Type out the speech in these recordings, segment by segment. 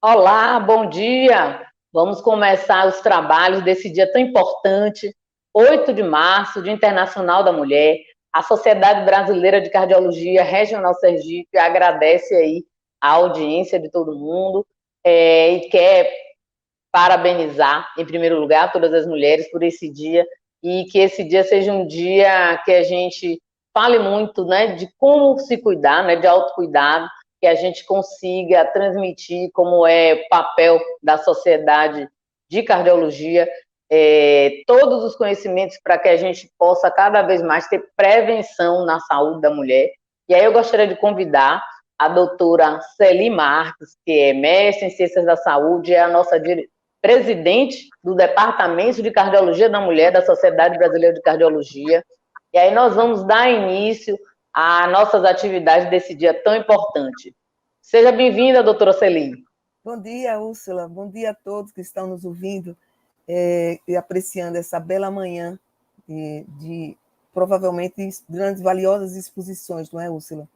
Olá, bom dia! Vamos começar os trabalhos desse dia tão importante, 8 de março, Dia Internacional da Mulher. A Sociedade Brasileira de Cardiologia Regional Sergipe agradece aí a audiência de todo mundo e quer parabenizar, em primeiro lugar, todas as mulheres por esse dia e que esse dia seja um dia que a gente fale muito, né, de como se cuidar, né, de autocuidado, que a gente consiga transmitir como é o papel da sociedade de cardiologia, todos os conhecimentos para que a gente possa cada vez mais ter prevenção na saúde da mulher. E aí eu gostaria de convidar a doutora Celi Marques, que é mestre em Ciências da Saúde, é a nossa presidente do Departamento de Cardiologia da Mulher da Sociedade Brasileira de Cardiologia. E aí nós vamos dar início às nossas atividades desse dia tão importante. Seja bem-vinda, doutora Celi. Bom dia, Úrsula. Bom dia a todos que estão nos ouvindo e apreciando essa bela manhã de provavelmente grandes, valiosas exposições, não é, Úrsula?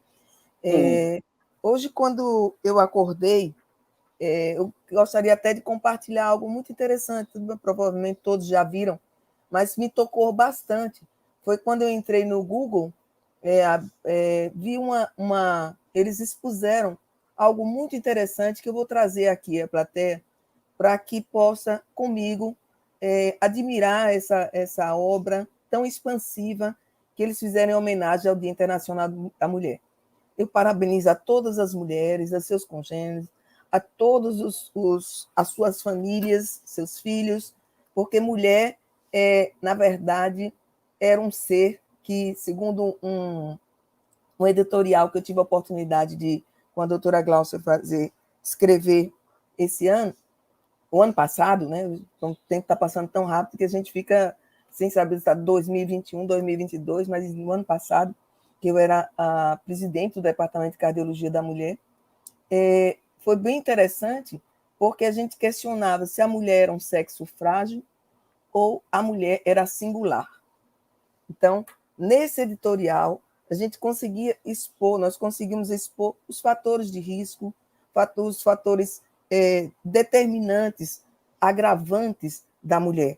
Hoje, quando eu acordei, eu gostaria até de compartilhar algo muito interessante, provavelmente todos já viram, mas me tocou bastante. Foi quando eu entrei no Google, vi eles expuseram algo muito interessante que eu vou trazer aqui à plateia para que possa, comigo, admirar essa obra tão expansiva que eles fizeram em homenagem ao Dia Internacional da Mulher. Eu parabenizo a todas as mulheres, a seus congêneres, a todos as suas famílias, seus filhos, porque mulher, na verdade, era um ser que, segundo um editorial que eu tive a oportunidade de, com a doutora Glaucia, escrever esse ano, o ano passado, né? Então, o tempo está passando tão rápido que a gente fica sem saber se está 2021, 2022, mas no ano passado, que eu era a presidente do Departamento de Cardiologia da Mulher, foi bem interessante, porque a gente questionava se a mulher era um sexo frágil ou a mulher era singular. Então, nesse editorial, a gente nós conseguimos expor os fatores de risco, os fatores determinantes, agravantes da mulher,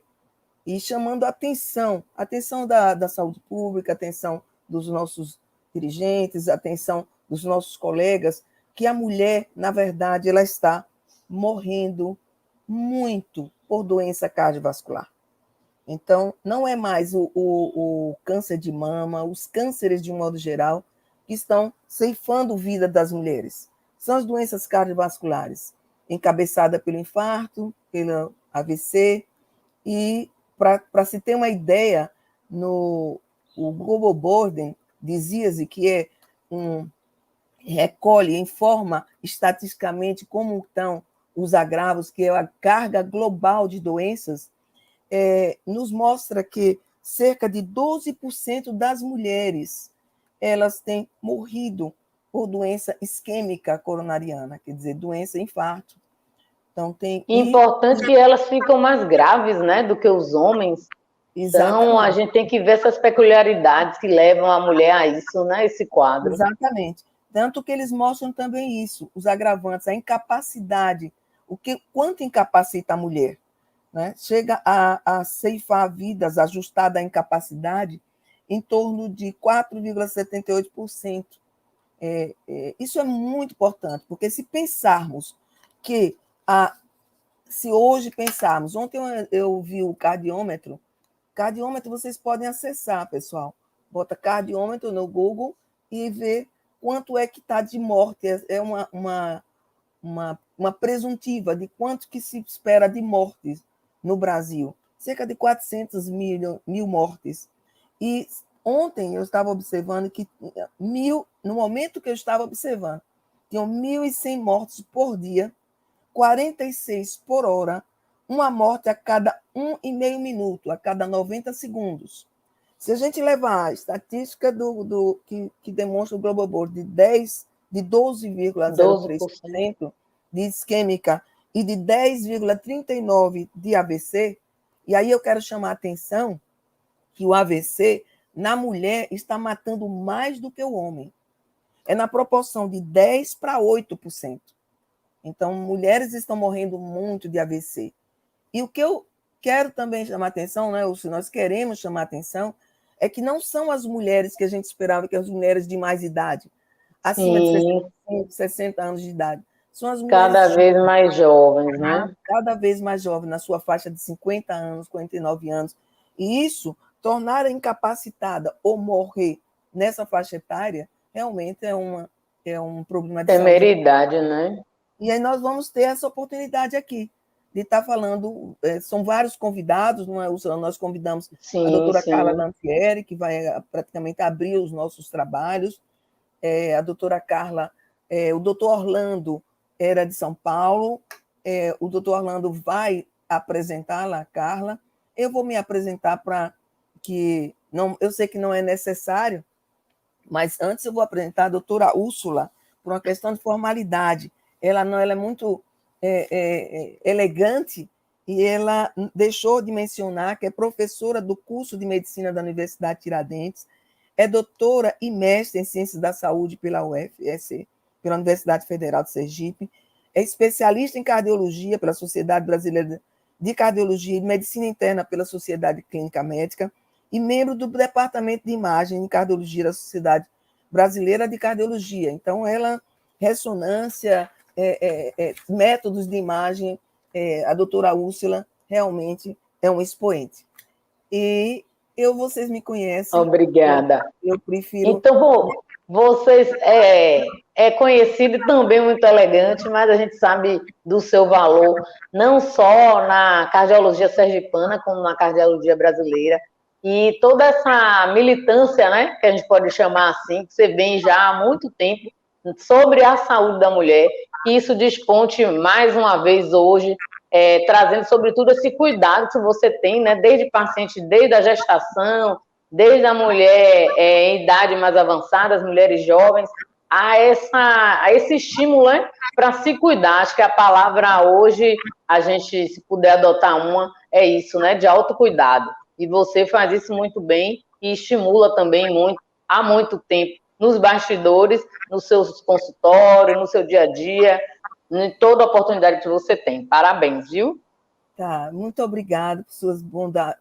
e chamando a atenção da saúde pública, atenção dos nossos dirigentes, atenção dos nossos colegas, que a mulher, na verdade, ela está morrendo muito por doença cardiovascular. Então, não é mais o câncer de mama, os cânceres de um modo geral, que estão ceifando a vida das mulheres. São as doenças cardiovasculares, encabeçada pelo infarto, pelo AVC, e para se ter uma ideia, o Global Burden dizia-se que recolhe, informa estatisticamente como estão os agravos, que é a carga global de doenças, nos mostra que cerca de 12% das mulheres elas têm morrido por doença isquêmica coronariana, quer dizer, doença infarto. Então, importante que elas ficam mais graves, né, do que os homens. Exatamente. Então, a gente tem que ver essas peculiaridades que levam a mulher a isso, né, esse quadro. Exatamente. Tanto que eles mostram também isso, os agravantes, a incapacidade, quanto incapacita a mulher. Né? Chega a ceifar vidas, ajustada à incapacidade, em torno de 4,78%. Isso é muito importante, porque se pensarmos que, se hoje pensarmos, ontem eu vi o cardiômetro vocês podem acessar, pessoal, bota cardiômetro no Google e ver quanto é que está de morte, é uma presuntiva de quanto que se espera de mortes no Brasil, cerca de 400 mil mortes. E ontem eu estava observando que no momento que eu estava observando, tinham 1.100 mortes por dia, 46 por hora, uma morte a cada 1,5 minuto, a cada 90 segundos. Se a gente levar a estatística que demonstra o Global Board de 12,03% de isquêmica e de 10,39% de AVC, e aí eu quero chamar a atenção que o AVC, na mulher, está matando mais do que o homem. É na proporção de 10 para 8%. Então, mulheres estão morrendo muito de AVC. E o que eu quero também chamar atenção, né, ou se nós queremos chamar atenção, é que não são as mulheres que a gente esperava, que as mulheres de mais idade, acima de 65, 60 anos de idade. São as mulheres cada vez mais jovens, né? cada vez mais jovens, na sua faixa de 50 anos, 49 anos. E isso, tornar incapacitada ou morrer nessa faixa etária, realmente é um problema de saúde. Temeridade, né? E aí nós vamos ter essa oportunidade aqui de estar falando, são vários convidados, não é, Úrsula? Nós convidamos a Sim, doutora sim. Carla Lantieri, que vai praticamente abrir os nossos trabalhos, a doutora Carla, o doutor Orlando era de São Paulo, o doutor Orlando vai apresentá-la, a Carla. Eu vou me apresentar para que, não, eu sei que não é necessário, mas antes eu vou apresentar a doutora Úrsula, por uma questão de formalidade. Ela é muito elegante, e ela deixou de mencionar que é professora do curso de medicina da Universidade Tiradentes, é doutora e mestre em ciências da saúde pela UFSC, pela Universidade Federal de Sergipe, é especialista em cardiologia pela Sociedade Brasileira de Cardiologia e Medicina Interna pela Sociedade Clínica Médica, e membro do Departamento de Imagem e Cardiologia da Sociedade Brasileira de Cardiologia. Então, ela, ressonância, métodos de imagem, a doutora Úrsula realmente é um expoente. E vocês me conhecem. Obrigada. Eu prefiro... Então, vocês é conhecido e também muito elegante, mas a gente sabe do seu valor, não só na cardiologia sergipana, como na cardiologia brasileira. E toda essa militância, né, que a gente pode chamar assim, que você vem já há muito tempo sobre a saúde da mulher, e isso desponte mais uma vez hoje, trazendo sobretudo esse cuidado que você tem, né, desde paciente, desde a gestação, desde a mulher em idade mais avançada, as mulheres jovens, a esse estímulo, né, para se cuidar. Acho que a palavra hoje, a gente, se puder adotar uma, é isso, né, de autocuidado. E você faz isso muito bem e estimula também muito, há muito tempo, nos bastidores, nos seus consultórios, no seu dia a dia, em toda a oportunidade que você tem. Parabéns, viu? Tá, muito obrigada por suas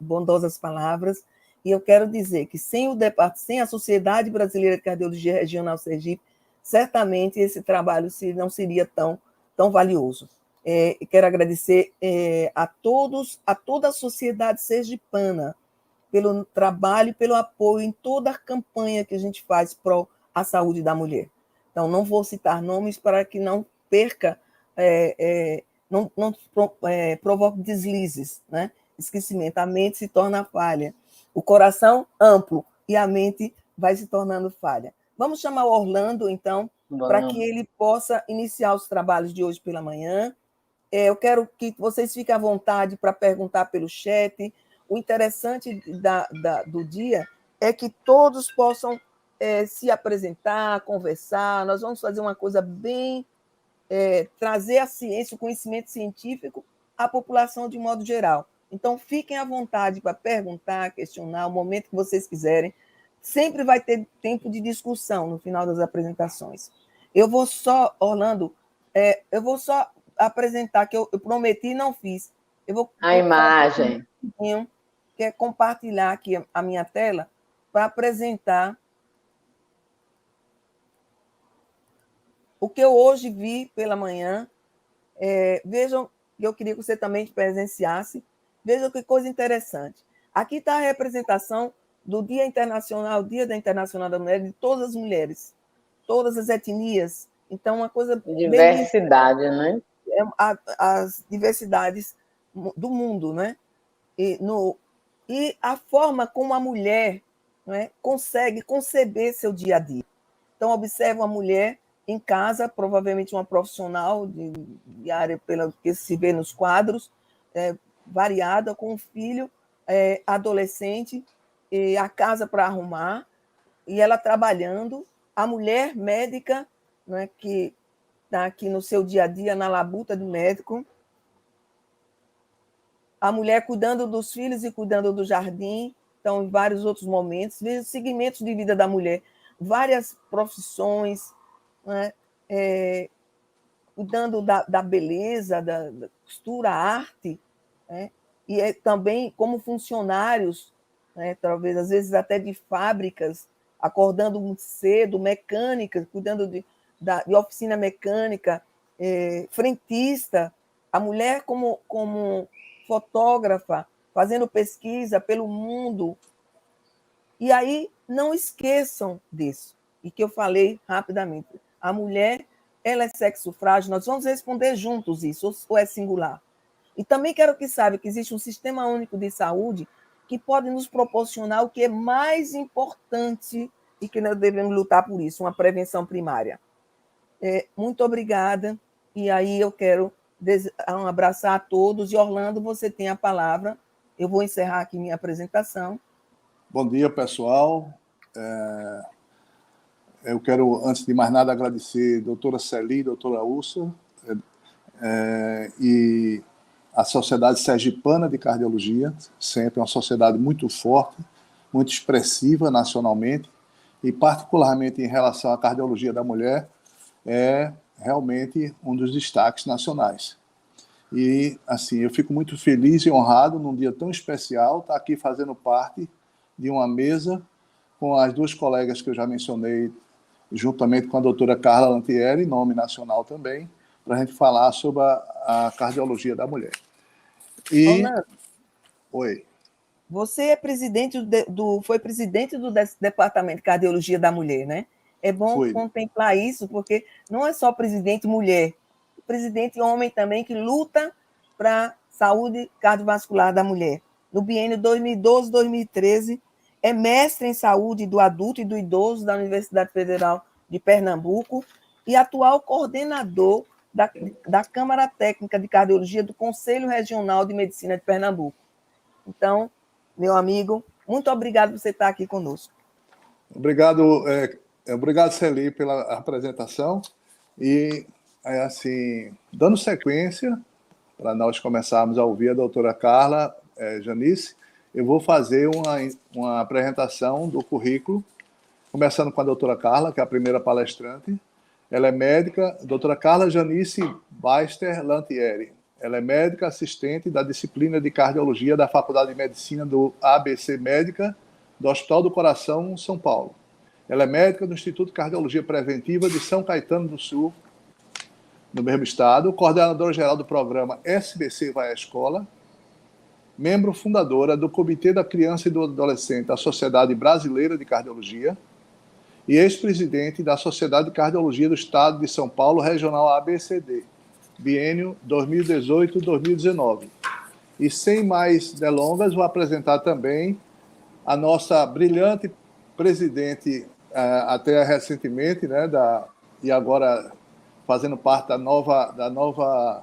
bondosas palavras. E eu quero dizer que sem a Sociedade Brasileira de Cardiologia Regional Sergipe, certamente esse trabalho não seria tão valioso. Quero agradecer a toda a sociedade sergipana, pelo trabalho e pelo apoio em toda a campanha que a gente faz para a saúde da mulher. Então, não vou citar nomes para que não perca, não provoque deslizes, né? Esquecimento. A mente se torna falha. O coração amplo e a mente vai se tornando falha. Vamos chamar o Orlando, então, para que ele possa iniciar os trabalhos de hoje pela manhã. Eu quero que vocês fiquem à vontade para perguntar pelo chat. O interessante do dia é que todos possam se apresentar, conversar. Nós vamos fazer uma coisa bem... trazer a ciência, o conhecimento científico à população de modo geral. Então, fiquem à vontade para perguntar, questionar, o momento que vocês quiserem. Sempre vai ter tempo de discussão no final das apresentações. Eu vou só, Orlando, eu vou só apresentar, que eu prometi e não fiz. Eu vou a imagem. Que é compartilhar aqui a minha tela para apresentar o que eu hoje vi pela manhã. Vejam, eu queria que você também presenciasse. Vejam que coisa interessante. Aqui está a representação do Dia Internacional, Dia da Internacional da Mulher, de todas as mulheres, todas as etnias. Então, uma coisa... Diversidade, né? As diversidades do mundo, né? E a forma como a mulher, né, consegue conceber seu dia a dia. Então, observa uma mulher em casa, provavelmente uma profissional de área pela que se vê nos quadros, variada, com um filho adolescente, e a casa para arrumar, e ela trabalhando, a mulher médica, né, que está aqui no seu dia a dia, na labuta do médico, a mulher cuidando dos filhos e cuidando do jardim, então, em vários outros momentos, os segmentos de vida da mulher, várias profissões, né? cuidando da beleza, da costura, arte, né? E também como funcionários, né? Talvez às vezes até de fábricas, acordando muito cedo, mecânicas, cuidando de oficina mecânica, frentista, a mulher como fotógrafa, fazendo pesquisa pelo mundo. E aí, não esqueçam disso, e que eu falei rapidamente. A mulher, ela é sexo frágil, nós vamos responder juntos isso, ou é singular. E também quero que saiba que existe um sistema único de saúde que pode nos proporcionar o que é mais importante e que nós devemos lutar por isso, uma prevenção primária. Muito obrigada, e aí eu quero abraçar a todos, e Orlando, você tem a palavra, eu vou encerrar aqui minha apresentação. Bom dia, pessoal. Eu quero, antes de mais nada, agradecer a doutora Celi, a doutora Úrsula, e a Sociedade Sergipana de Cardiologia, sempre uma sociedade muito forte, muito expressiva nacionalmente, e particularmente em relação à cardiologia da mulher, é realmente um dos destaques nacionais. E, assim, eu fico muito feliz e honrado, num dia tão especial, estar aqui fazendo parte de uma mesa com as duas colegas que eu já mencionei, juntamente com a doutora Carla Lantieri, nome nacional também, para a gente falar sobre a cardiologia da mulher. E... Orlando, Oi. Você é foi presidente do Departamento de Cardiologia da Mulher, né? É bom contemplar isso, porque não é só presidente mulher, presidente homem também que luta para a saúde cardiovascular da mulher. No biênio 2012-2013, é mestre em saúde do adulto e do idoso da Universidade Federal de Pernambuco e atual coordenador da Câmara Técnica de Cardiologia do Conselho Regional de Medicina de Pernambuco. Então, meu amigo, muito obrigado por você estar aqui conosco. Obrigado, Celi, pela apresentação. E, assim, dando sequência, para nós começarmos a ouvir a doutora Carla Janice, eu vou fazer uma apresentação do currículo, começando com a doutora Carla, que é a primeira palestrante. Ela é médica, doutora Carla Janice Baster Lantieri. Ela é médica assistente da disciplina de cardiologia da Faculdade de Medicina do ABC Médica, do Hospital do Coração, São Paulo. Ela é médica do Instituto de Cardiologia Preventiva de São Caetano do Sul, no mesmo estado, coordenadora geral do programa SBC Vai à Escola, membro fundadora do Comitê da Criança e do Adolescente da Sociedade Brasileira de Cardiologia e ex-presidente da Sociedade de Cardiologia do Estado de São Paulo, Regional ABCD, biênio 2018-2019. E sem mais delongas, vou apresentar também a nossa brilhante presidente, até recentemente, né, e agora fazendo parte da nova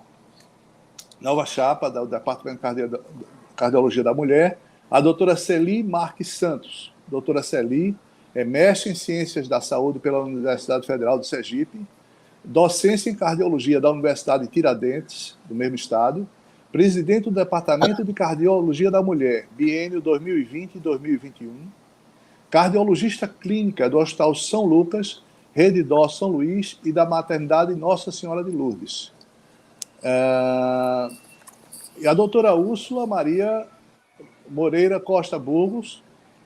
chapa do Departamento de Cardiologia da Mulher, a doutora Celi Marques Santos. Doutora Celi é mestre em Ciências da Saúde pela Universidade Federal de Sergipe, docência em Cardiologia da Universidade de Tiradentes, do mesmo estado, presidente do Departamento de Cardiologia da Mulher, biênio 2020 e 2021, cardiologista clínica do Hospital São Lucas, Rede Dó São Luís e da Maternidade Nossa Senhora de Lourdes. E a doutora Úrsula Maria Moreira Costa Burgos,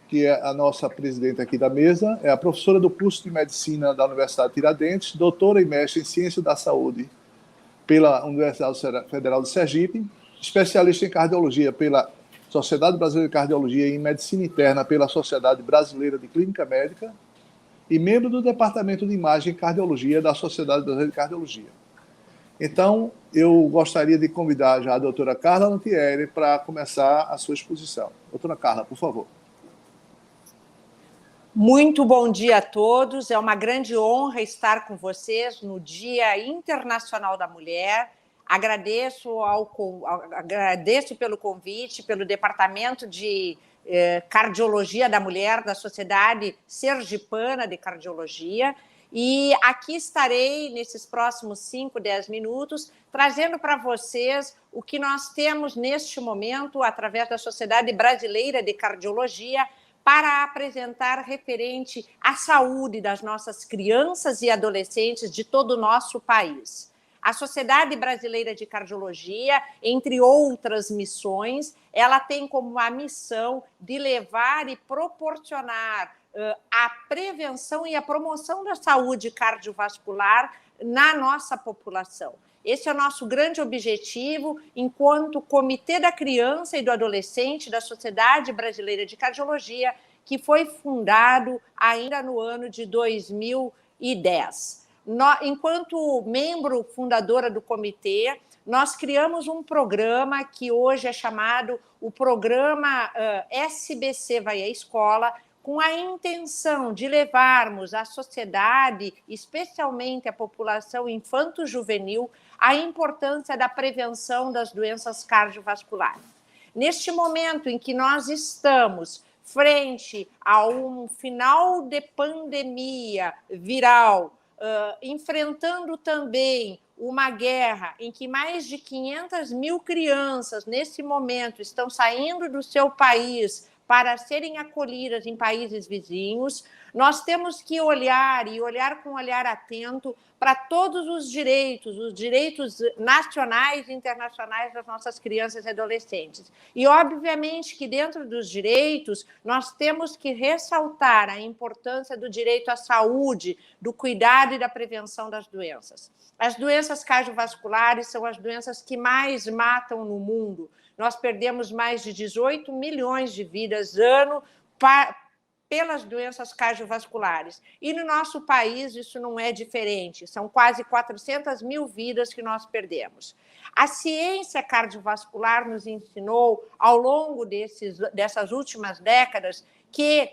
que é a nossa presidente aqui da mesa, é a professora do curso de Medicina da Universidade de Tiradentes, doutora e mestre em Ciência da Saúde pela Universidade Federal de Sergipe, especialista em Cardiologia pela Sociedade Brasileira de Cardiologia e em Medicina Interna pela Sociedade Brasileira de Clínica Médica e membro do Departamento de Imagem e Cardiologia da Sociedade Brasileira de Cardiologia. Então, eu gostaria de convidar já a doutora Carla Lantieri para começar a sua exposição. Doutora Carla, por favor. Muito bom dia a todos. É uma grande honra estar com vocês no Dia Internacional da Mulher. Agradeço pelo convite, pelo Departamento de Cardiologia da Mulher da Sociedade Sergipana de Cardiologia. E aqui estarei, nesses próximos 5, 10 minutos, trazendo para vocês o que nós temos neste momento, através da Sociedade Brasileira de Cardiologia, para apresentar referente à saúde das nossas crianças e adolescentes de todo o nosso país. A Sociedade Brasileira de Cardiologia, entre outras missões, ela tem como a missão de levar e proporcionar a prevenção e a promoção da saúde cardiovascular na nossa população. Esse é o nosso grande objetivo enquanto Comitê da Criança e do Adolescente da Sociedade Brasileira de Cardiologia, que foi fundado ainda no ano de 2010. Enquanto membro fundadora do comitê, nós criamos um programa que hoje é chamado o Programa SBC Vai à Escola, com a intenção de levarmos à sociedade, especialmente a população infanto-juvenil, a importância da prevenção das doenças cardiovasculares. Neste momento em que nós estamos frente a um final de pandemia viral, enfrentando também uma guerra em que mais de 500 mil crianças, nesse momento, estão saindo do seu país para serem acolhidas em países vizinhos, nós temos que olhar com um olhar atento para todos os direitos nacionais e internacionais das nossas crianças e adolescentes. E, obviamente, que dentro dos direitos, nós temos que ressaltar a importância do direito à saúde, do cuidado e da prevenção das doenças. As doenças cardiovasculares são as doenças que mais matam no mundo. Nós perdemos mais de 18 milhões de vidas ano pelas doenças cardiovasculares. E no nosso país isso não é diferente, são quase 400 mil vidas que nós perdemos. A ciência cardiovascular nos ensinou, ao longo dessas últimas décadas, que,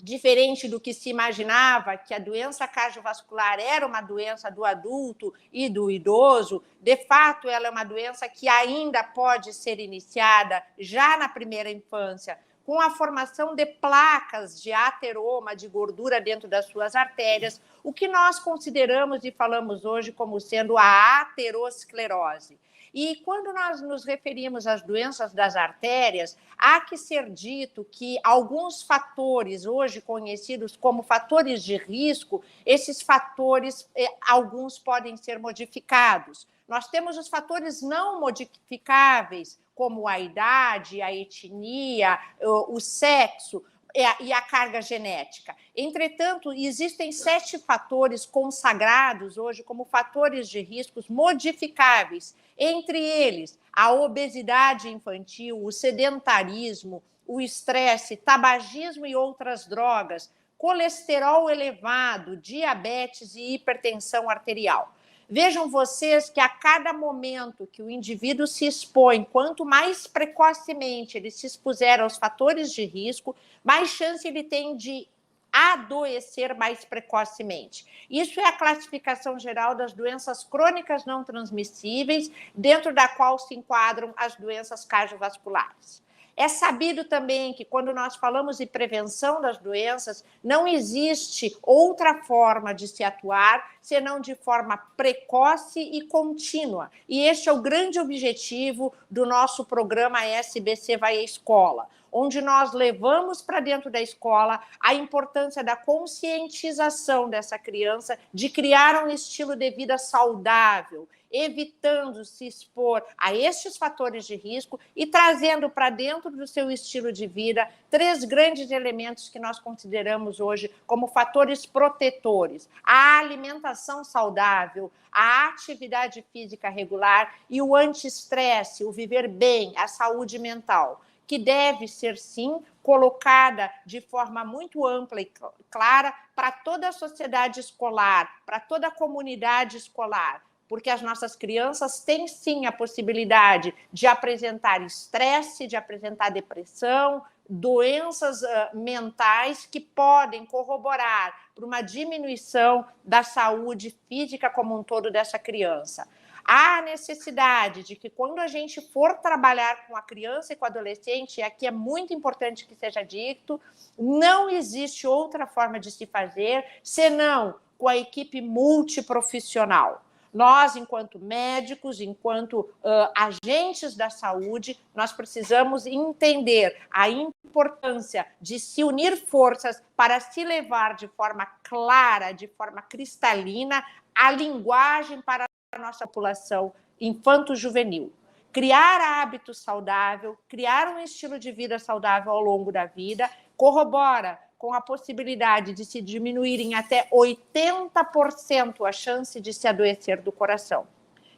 diferente do que se imaginava, que a doença cardiovascular era uma doença do adulto e do idoso, de fato, ela é uma doença que ainda pode ser iniciada já na primeira infância, com a formação de placas de ateroma, de gordura dentro das suas artérias, o que nós consideramos e falamos hoje como sendo a aterosclerose. E quando nós nos referimos às doenças das artérias, há que ser dito que alguns fatores, hoje conhecidos como fatores de risco, esses fatores, alguns podem ser modificados. Nós temos os fatores não modificáveis, como a idade, a etnia, o sexo e a carga genética. Entretanto, existem 7 fatores consagrados hoje como fatores de riscos modificáveis, entre eles a obesidade infantil, o sedentarismo, o estresse, tabagismo e outras drogas, colesterol elevado, diabetes e hipertensão arterial. Vejam vocês que a cada momento que o indivíduo se expõe, quanto mais precocemente ele se expuser aos fatores de risco, mais chance ele tem de adoecer mais precocemente. Isso é a classificação geral das doenças crônicas não transmissíveis, dentro da qual se enquadram as doenças cardiovasculares. É sabido também que, quando nós falamos de prevenção das doenças, não existe outra forma de se atuar senão de forma precoce e contínua. E este é o grande objetivo do nosso programa SBC Vai à Escola, onde nós levamos para dentro da escola a importância da conscientização dessa criança, de criar um estilo de vida saudável, evitando se expor a estes fatores de risco e trazendo para dentro do seu estilo de vida 3 grandes elementos que nós consideramos hoje como fatores protetores: a alimentação saudável, a atividade física regular e o anti-estresse, o viver bem, a saúde mental, que deve ser, sim, colocada de forma muito ampla e clara para toda a sociedade escolar, para toda a comunidade escolar, porque as nossas crianças têm, sim, a possibilidade de apresentar estresse, de apresentar depressão, doenças mentais que podem corroborar para uma diminuição da saúde física como um todo dessa criança. Há necessidade de que, quando a gente for trabalhar com a criança e com o adolescente, e aqui é muito importante que seja dito, não existe outra forma de se fazer senão com a equipe multiprofissional. Nós, enquanto médicos, enquanto agentes da saúde, nós precisamos entender a importância de se unir forças para se levar de forma clara, de forma cristalina, a linguagem para a nossa população infanto-juvenil. Criar hábitos saudáveis, criar um estilo de vida saudável ao longo da vida, corrobora com a possibilidade de se diminuir em até 80% a chance de se adoecer do coração.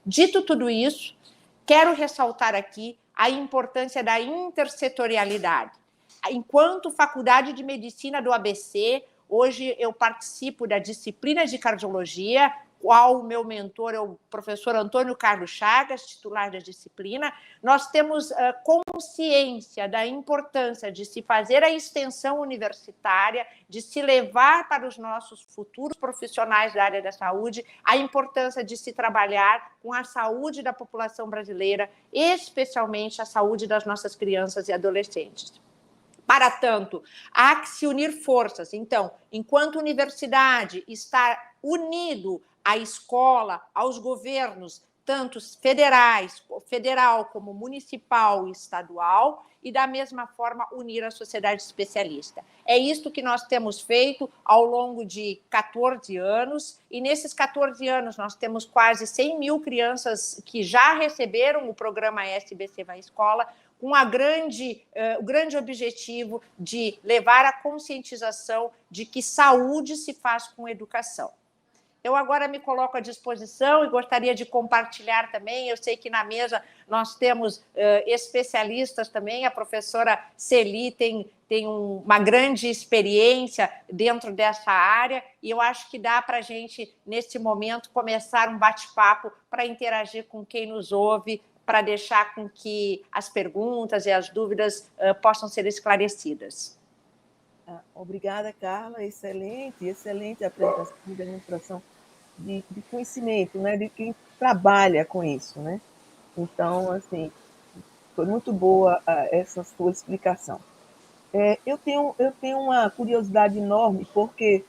Dito tudo isso, quero ressaltar aqui a importância da intersetorialidade. Enquanto Faculdade de Medicina do ABC, hoje eu participo da disciplina de cardiologia, qual o meu mentor é o professor Antônio Carlos Chagas, titular da disciplina. Nós temos consciência da importância de se fazer a extensão universitária, de se levar para os nossos futuros profissionais da área da saúde a importância de se trabalhar com a saúde da população brasileira, especialmente a saúde das nossas crianças e adolescentes. Para tanto, há que se unir forças. Então, enquanto universidade está unido à escola, aos governos, tanto federal como municipal e estadual, e da mesma forma unir a sociedade especialista. É isto que nós temos feito ao longo de 14 anos, e nesses 14 anos nós temos quase 100 mil crianças que já receberam o programa SBC Vai Escola, com o grande objetivo de levar a conscientização de que saúde se faz com educação. Eu agora me coloco à disposição e gostaria de compartilhar também. Eu sei que na mesa nós temos especialistas também. A professora Celi tem uma grande experiência dentro dessa área, e eu acho que dá para a gente, nesse momento, começar um bate-papo para interagir com quem nos ouve, para deixar com que as perguntas e as dúvidas possam ser esclarecidas. Obrigada, Carla. Excelente apresentação, demonstração de conhecimento, né, de quem trabalha com isso, né? Então, assim, foi muito boa essa sua explicação. Eu tenho uma curiosidade enorme, porque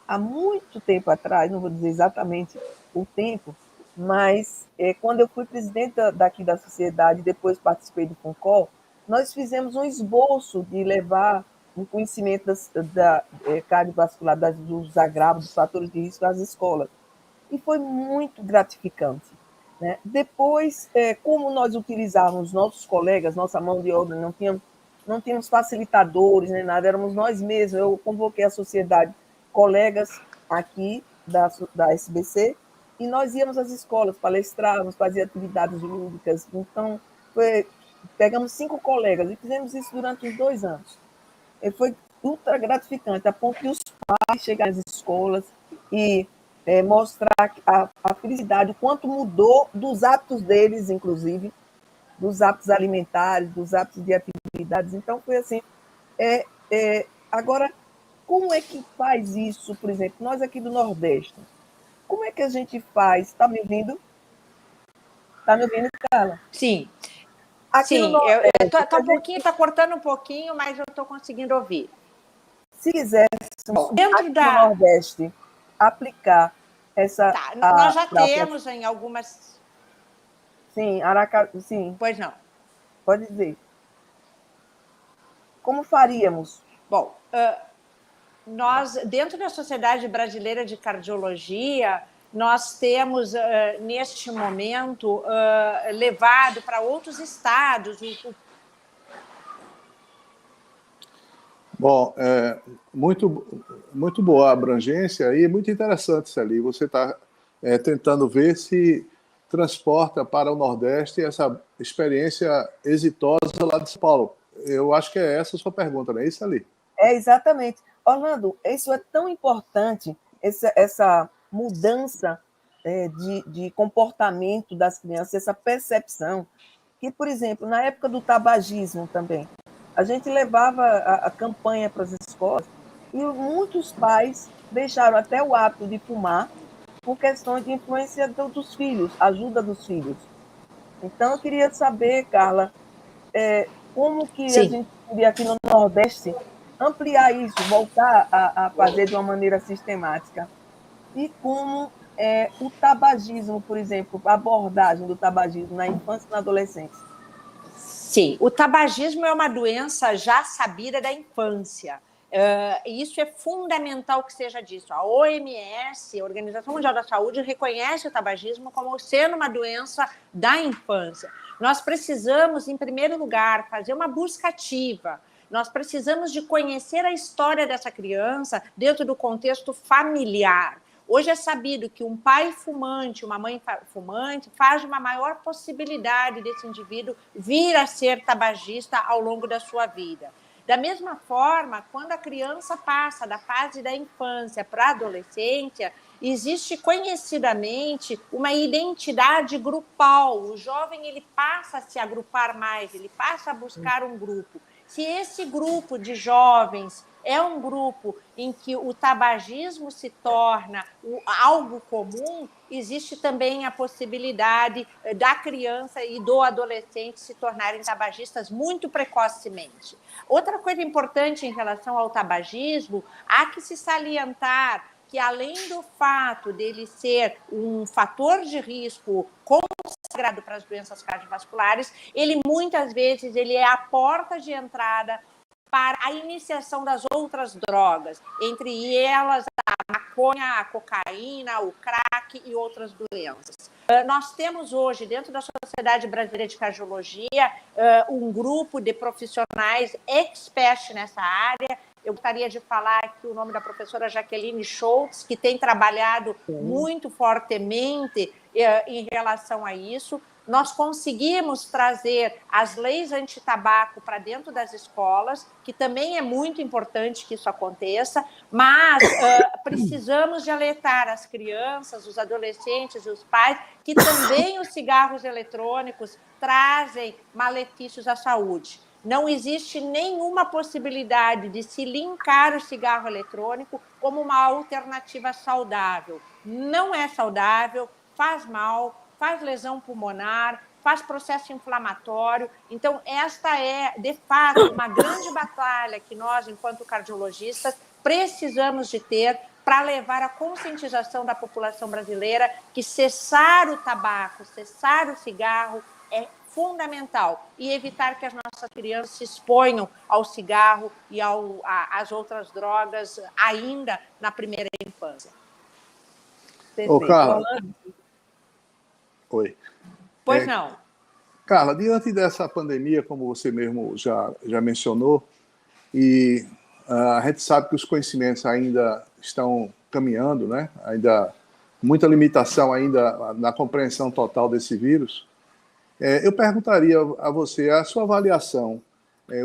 há muito tempo atrás, não vou dizer exatamente o tempo, mas quando eu fui presidente daqui da sociedade, depois participei do FUNCOL, nós fizemos um esboço de levar um conhecimento da cardiovascular, dos agravos, dos fatores de risco às escolas. E foi muito gratificante, né? Depois, como nós utilizávamos nossos colegas, nossa mão de obra, não tínhamos facilitadores nem nada, éramos nós mesmos. Eu convoquei a sociedade, colegas aqui da SBC, e nós íamos às escolas, palestrávamos, fazíamos atividades lúdicas. Então, pegamos 5 colegas e fizemos isso durante uns 2 anos. Foi ultra gratificante, a ponto de os pais chegarem às escolas e mostrar a felicidade, o quanto mudou dos hábitos deles, inclusive, dos hábitos alimentares, dos hábitos de atividades. Então, foi assim. Agora, como é que faz isso, por exemplo, nós aqui do Nordeste? Como é que a gente faz? Está me ouvindo? Está me ouvindo, Carla? Sim. Aqui Sim, está cortando um pouquinho, mas eu estou conseguindo ouvir. Se quiséssemos, dentro do Nordeste, aplicar essa... nós já temos em algumas... Sim, sim. Pois não. Pode dizer. Como faríamos? Bom, nós, dentro da Sociedade Brasileira de Cardiologia, nós temos, neste momento, levado para outros estados. Bom, muito boa a abrangência e muito interessante, Celi. Você está tentando ver se transporta para o Nordeste essa experiência exitosa lá de São Paulo. Eu acho que é essa a sua pergunta, não é isso, Celi? Exatamente. Orlando, isso é tão importante, essa mudança de comportamento das crianças, essa percepção, que, por exemplo, na época do tabagismo também, a gente levava a campanha para as escolas e muitos pais deixaram até o hábito de fumar por questões de influência dos filhos, ajuda dos filhos. Então, eu queria saber, Carla, como que a gente poderia aqui no Nordeste ampliar isso, voltar a fazer de uma maneira sistemática. E como o tabagismo, por exemplo, a abordagem do tabagismo na infância e na adolescência. Sim, o tabagismo é uma doença já sabida da infância. E isso é fundamental que seja disso. A OMS, a Organização Mundial da Saúde, reconhece o tabagismo como sendo uma doença da infância. Nós precisamos, em primeiro lugar, fazer uma busca ativa. Nós precisamos de conhecer a história dessa criança dentro do contexto familiar. Hoje é sabido que um pai fumante, uma mãe fumante, faz uma maior possibilidade desse indivíduo vir a ser tabagista ao longo da sua vida. Da mesma forma, quando a criança passa da fase da infância para a adolescência, existe conhecidamente uma identidade grupal. O jovem ele passa a se agrupar mais, ele passa a buscar um grupo. Se esse grupo de jovens é um grupo em que o tabagismo se torna algo comum, existe também a possibilidade da criança e do adolescente se tornarem tabagistas muito precocemente. Outra coisa importante em relação ao tabagismo, há que se salientar que, além do fato dele ser um fator de risco consagrado para as doenças cardiovasculares, ele muitas vezes ele é a porta de entrada para a iniciação das outras drogas, entre elas a maconha, a cocaína, o crack e outras doenças. Nós temos hoje, dentro da Sociedade Brasileira de Cardiologia, um grupo de profissionais experts nessa área. Eu gostaria de falar aqui o nome da professora Jaqueline Schultz, que tem trabalhado muito fortemente em relação a isso. Nós conseguimos trazer as leis antitabaco para dentro das escolas, que também é muito importante que isso aconteça, mas precisamos de alertar as crianças, os adolescentes e os pais que também os cigarros eletrônicos trazem malefícios à saúde. Não existe nenhuma possibilidade de se linkar o cigarro eletrônico como uma alternativa saudável. Não é saudável, faz mal, faz lesão pulmonar, faz processo inflamatório. Então, esta é, de fato, uma grande batalha que nós, enquanto cardiologistas, precisamos de ter para levar a conscientização da população brasileira que cessar o tabaco, cessar o cigarro é fundamental e evitar que as nossas crianças se exponham ao cigarro e às outras drogas ainda na primeira infância. Ô, Carla. Oi. Pois não. Carla, diante dessa pandemia, como você mesmo já mencionou, e a gente sabe que os conhecimentos ainda estão caminhando, né? Ainda muita limitação ainda na compreensão total desse vírus. Eu perguntaria a você a sua avaliação,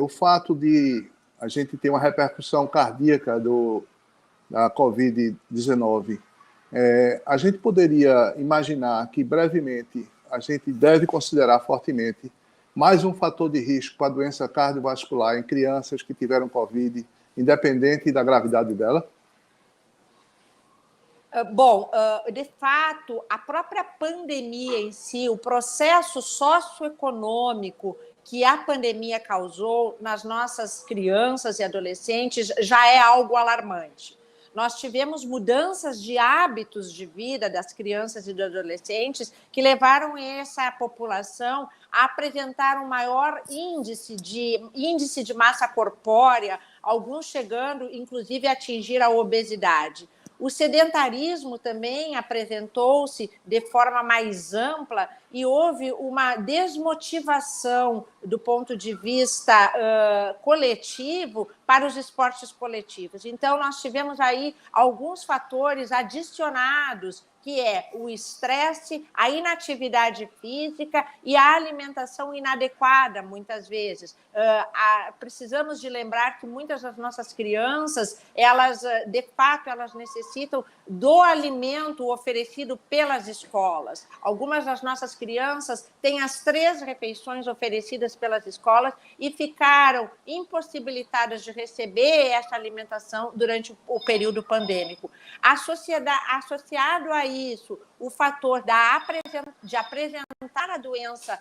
o fato de a gente ter uma repercussão cardíaca da Covid-19. A gente poderia imaginar que brevemente a gente deve considerar fortemente mais um fator de risco para a doença cardiovascular em crianças que tiveram Covid, independente da gravidade dela? Bom, de fato, a própria pandemia em si, o processo socioeconômico que a pandemia causou nas nossas crianças e adolescentes já é algo alarmante. Nós tivemos mudanças de hábitos de vida das crianças e dos adolescentes que levaram essa população a apresentar um maior índice de massa corpórea, alguns chegando, inclusive, a atingir a obesidade. O sedentarismo também apresentou-se de forma mais ampla e houve uma desmotivação do ponto de vista coletivo para os esportes coletivos. Então, nós tivemos aí alguns fatores adicionados, que é o estresse, a inatividade física e a alimentação inadequada, muitas vezes. Precisamos de lembrar que muitas das nossas crianças, elas, de fato, elas necessitam do alimento oferecido pelas escolas. Algumas das nossas crianças têm as 3 refeições oferecidas pelas escolas e ficaram impossibilitadas de receber essa alimentação durante o período pandêmico. Associado a isso, o fator de apresentar a doença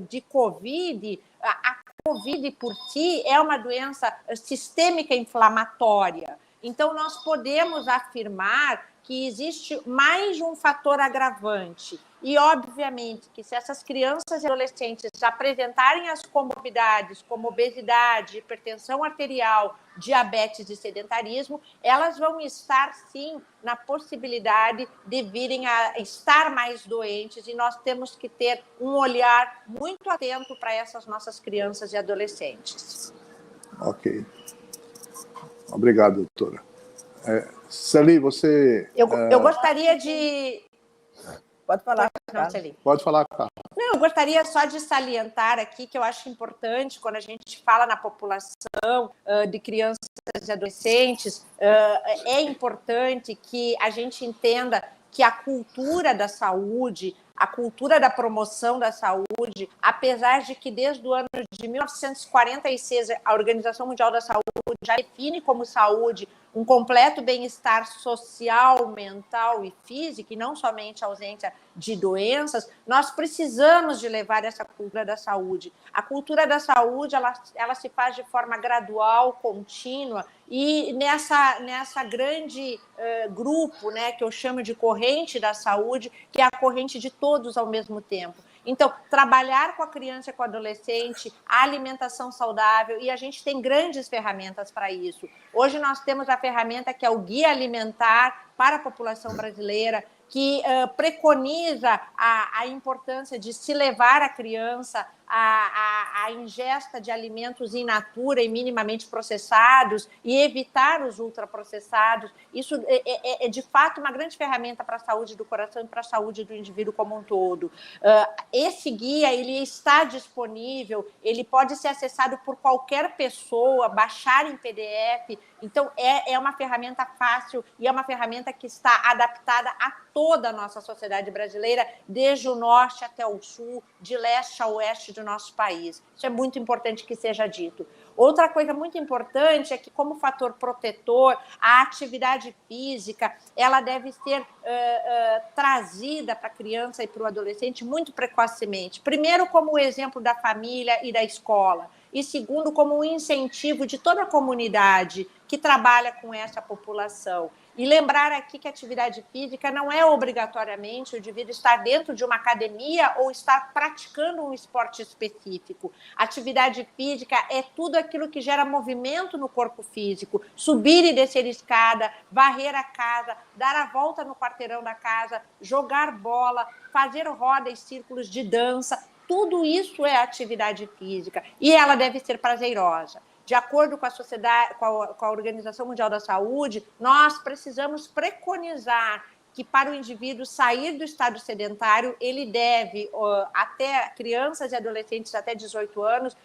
de Covid, a Covid por si é uma doença sistêmica inflamatória. Então, nós podemos afirmar que existe mais de um fator agravante. E, obviamente, que se essas crianças e adolescentes apresentarem as comorbidades, como obesidade, hipertensão arterial, diabetes e sedentarismo, elas vão estar, sim, na possibilidade de virem a estar mais doentes, e nós temos que ter um olhar muito atento para essas nossas crianças e adolescentes. Ok. Obrigado, doutora. Celi, você... Eu gostaria de... Pode falar. Não, Celi. Pode falar, Carla. Não, eu gostaria só de salientar aqui que eu acho importante, quando a gente fala na população de crianças e adolescentes, é importante que a gente entenda que a cultura da saúde, a cultura da promoção da saúde, apesar de que desde o ano de 1946 a Organização Mundial da Saúde já define como saúde um completo bem-estar social, mental e físico, e não somente a ausência de doenças, nós precisamos de levar essa cultura da saúde. A cultura da saúde, ela se faz de forma gradual, contínua, e nessa grande grupo, né, que eu chamo de corrente da saúde, que é a corrente de todos ao mesmo tempo. Então, trabalhar com a criança e com o adolescente, a alimentação saudável, e a gente tem grandes ferramentas para isso. Hoje nós temos a ferramenta que é o Guia Alimentar para a população brasileira, que preconiza a importância de se levar a criança a ingesta de alimentos in natura e minimamente processados e evitar os ultraprocessados. Isso é de fato uma grande ferramenta para a saúde do coração e para a saúde do indivíduo como um todo. Esse guia, ele está disponível, ele pode ser acessado por qualquer pessoa, baixar em PDF. Então, é uma ferramenta fácil e é uma ferramenta que está adaptada a toda a nossa sociedade brasileira, desde o norte até o sul, de leste a oeste do nosso país. Isso é muito importante que seja dito. Outra coisa muito importante é que, como fator protetor, a atividade física ela deve ser trazida para a criança e para o adolescente muito precocemente. Primeiro, como o exemplo da família e da escola. E segundo, como um incentivo de toda a comunidade que trabalha com essa população. E lembrar aqui que a atividade física não é obrigatoriamente o indivíduo estar dentro de uma academia ou estar praticando um esporte específico. Atividade física é tudo aquilo que gera movimento no corpo físico. Subir e descer escada, varrer a casa, dar a volta no quarteirão da casa, jogar bola, fazer rodas e círculos de dança. Tudo isso é atividade física e ela deve ser prazerosa. De acordo com a sociedade, com a Organização Mundial da Saúde, nós precisamos preconizar que para o indivíduo sair do estado sedentário, ele deve, até crianças e adolescentes até 18 anos,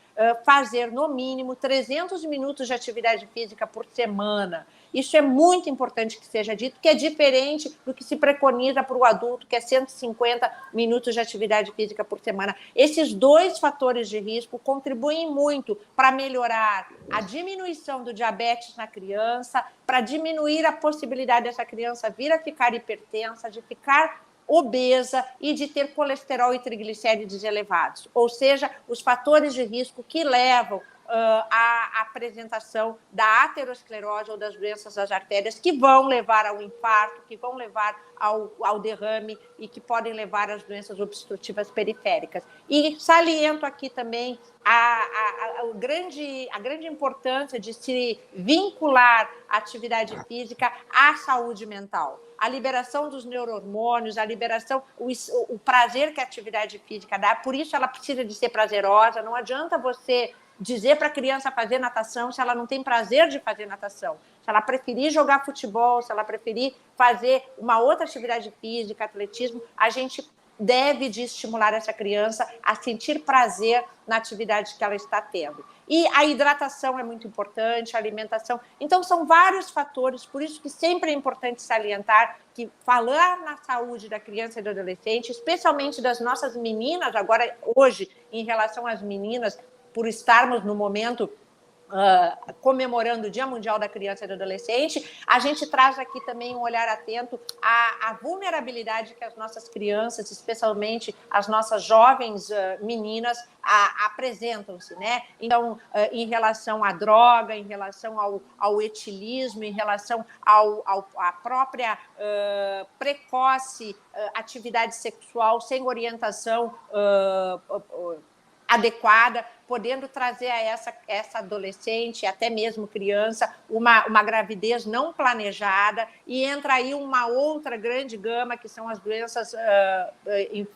fazer no mínimo 300 minutos de atividade física por semana. Isso é muito importante que seja dito, que é diferente do que se preconiza para o adulto, que é 150 minutos de atividade física por semana. Esses dois fatores de risco contribuem muito para melhorar a diminuição do diabetes na criança, para diminuir a possibilidade dessa criança vir a ficar hipertensa, de ficar obesa e de ter colesterol e triglicérides elevados. Ou seja, os fatores de risco que levam a apresentação da aterosclerose ou das doenças das artérias, que vão levar ao infarto, que vão levar ao derrame e que podem levar às doenças obstrutivas periféricas. E saliento aqui também a grande importância de se vincular a atividade física à saúde mental. A liberação dos neurohormônios, a liberação, o prazer que a atividade física dá, por isso ela precisa de ser prazerosa. Não adianta você dizer para a criança fazer natação se ela não tem prazer de fazer natação. Se ela preferir jogar futebol, se ela preferir fazer uma outra atividade física, atletismo, a gente deve de estimular essa criança a sentir prazer na atividade que ela está tendo. E a hidratação é muito importante, a alimentação. Então, são vários fatores, por isso que sempre é importante salientar que falar na saúde da criança e do adolescente, especialmente das nossas meninas, agora, hoje, em relação às meninas, por estarmos no momento comemorando o Dia Mundial da Criança e do Adolescente, a gente traz aqui também um olhar atento à vulnerabilidade que as nossas crianças, especialmente as nossas jovens meninas, apresentam-se, né? Então, em relação à droga, em relação ao etilismo, em relação à própria precoce atividade sexual sem orientação adequada, podendo trazer a essa adolescente, até mesmo criança, uma gravidez não planejada, e entra aí uma outra grande gama, que são as doenças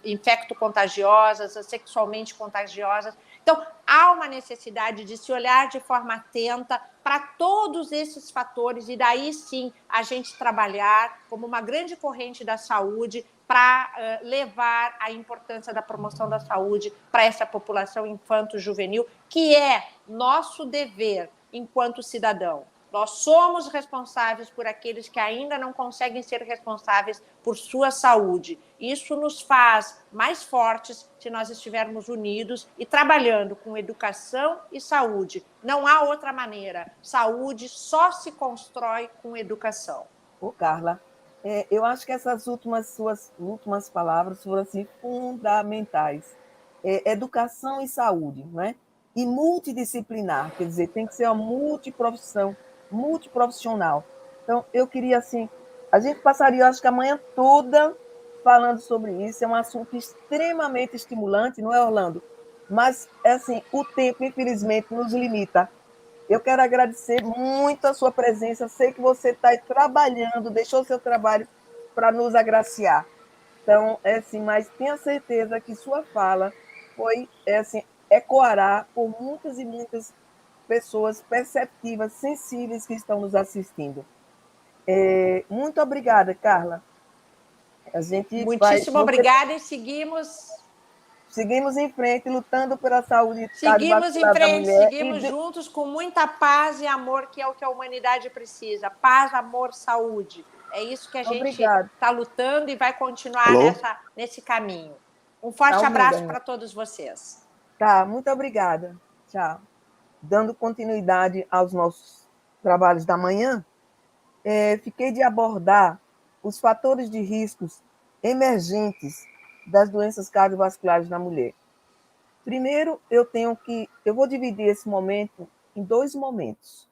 infecto-contagiosas, sexualmente contagiosas. Então, há uma necessidade de se olhar de forma atenta para todos esses fatores, e daí sim a gente trabalhar como uma grande corrente da saúde para levar a importância da promoção da saúde para essa população infanto-juvenil, que é nosso dever enquanto cidadão. Nós somos responsáveis por aqueles que ainda não conseguem ser responsáveis por sua saúde. Isso nos faz mais fortes se nós estivermos unidos e trabalhando com educação e saúde. Não há outra maneira. Saúde só se constrói com educação. Ô, Carla, eu acho que essas suas últimas palavras foram assim, fundamentais. Educação e saúde, né? E multidisciplinar, quer dizer, tem que ser uma multiprofissional. Então, eu queria, assim, a gente passaria, acho que a manhã toda falando sobre isso, é um assunto extremamente estimulante, não é, Orlando? Mas, assim, o tempo, infelizmente, nos limita. Eu quero agradecer muito a sua presença. Sei que você está trabalhando, deixou o seu trabalho para nos agraciar. Então, assim, mas tenha certeza que sua fala ecoará por muitas e muitas pessoas perceptivas, sensíveis que estão nos assistindo. Muito obrigada, Carla. Muitíssimo obrigada e seguimos em frente, lutando pela saúde cardiovascular da mulher. Seguimos juntos com muita paz e amor, que é o que a humanidade precisa. Paz, amor, saúde. É isso que a gente está lutando e vai continuar nesse caminho. Um forte abraço para todos vocês. Tá, muito obrigada. Tchau. Dando continuidade aos nossos trabalhos da manhã, fiquei de abordar os fatores de riscos emergentes das doenças cardiovasculares na mulher. Primeiro, eu vou dividir esse momento em 2 momentos.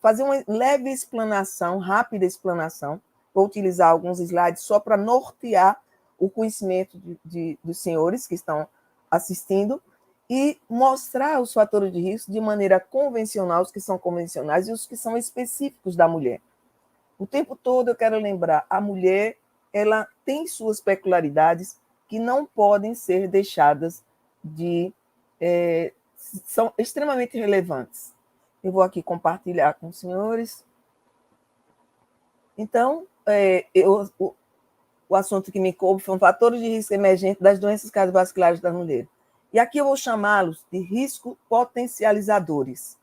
Fazer uma leve explanação, rápida explanação, vou utilizar alguns slides só para nortear o conhecimento dos senhores que estão assistindo e mostrar os fatores de risco de maneira convencional, os que são convencionais e os que são específicos da mulher. O tempo todo eu quero lembrar, a mulher ela tem suas peculiaridades que não podem ser deixadas são extremamente relevantes. Eu vou aqui compartilhar com os senhores. Então, o assunto que me coube foi fatores de risco emergente das doenças cardiovasculares da mulher. E aqui eu vou chamá-los de risco potencializadores.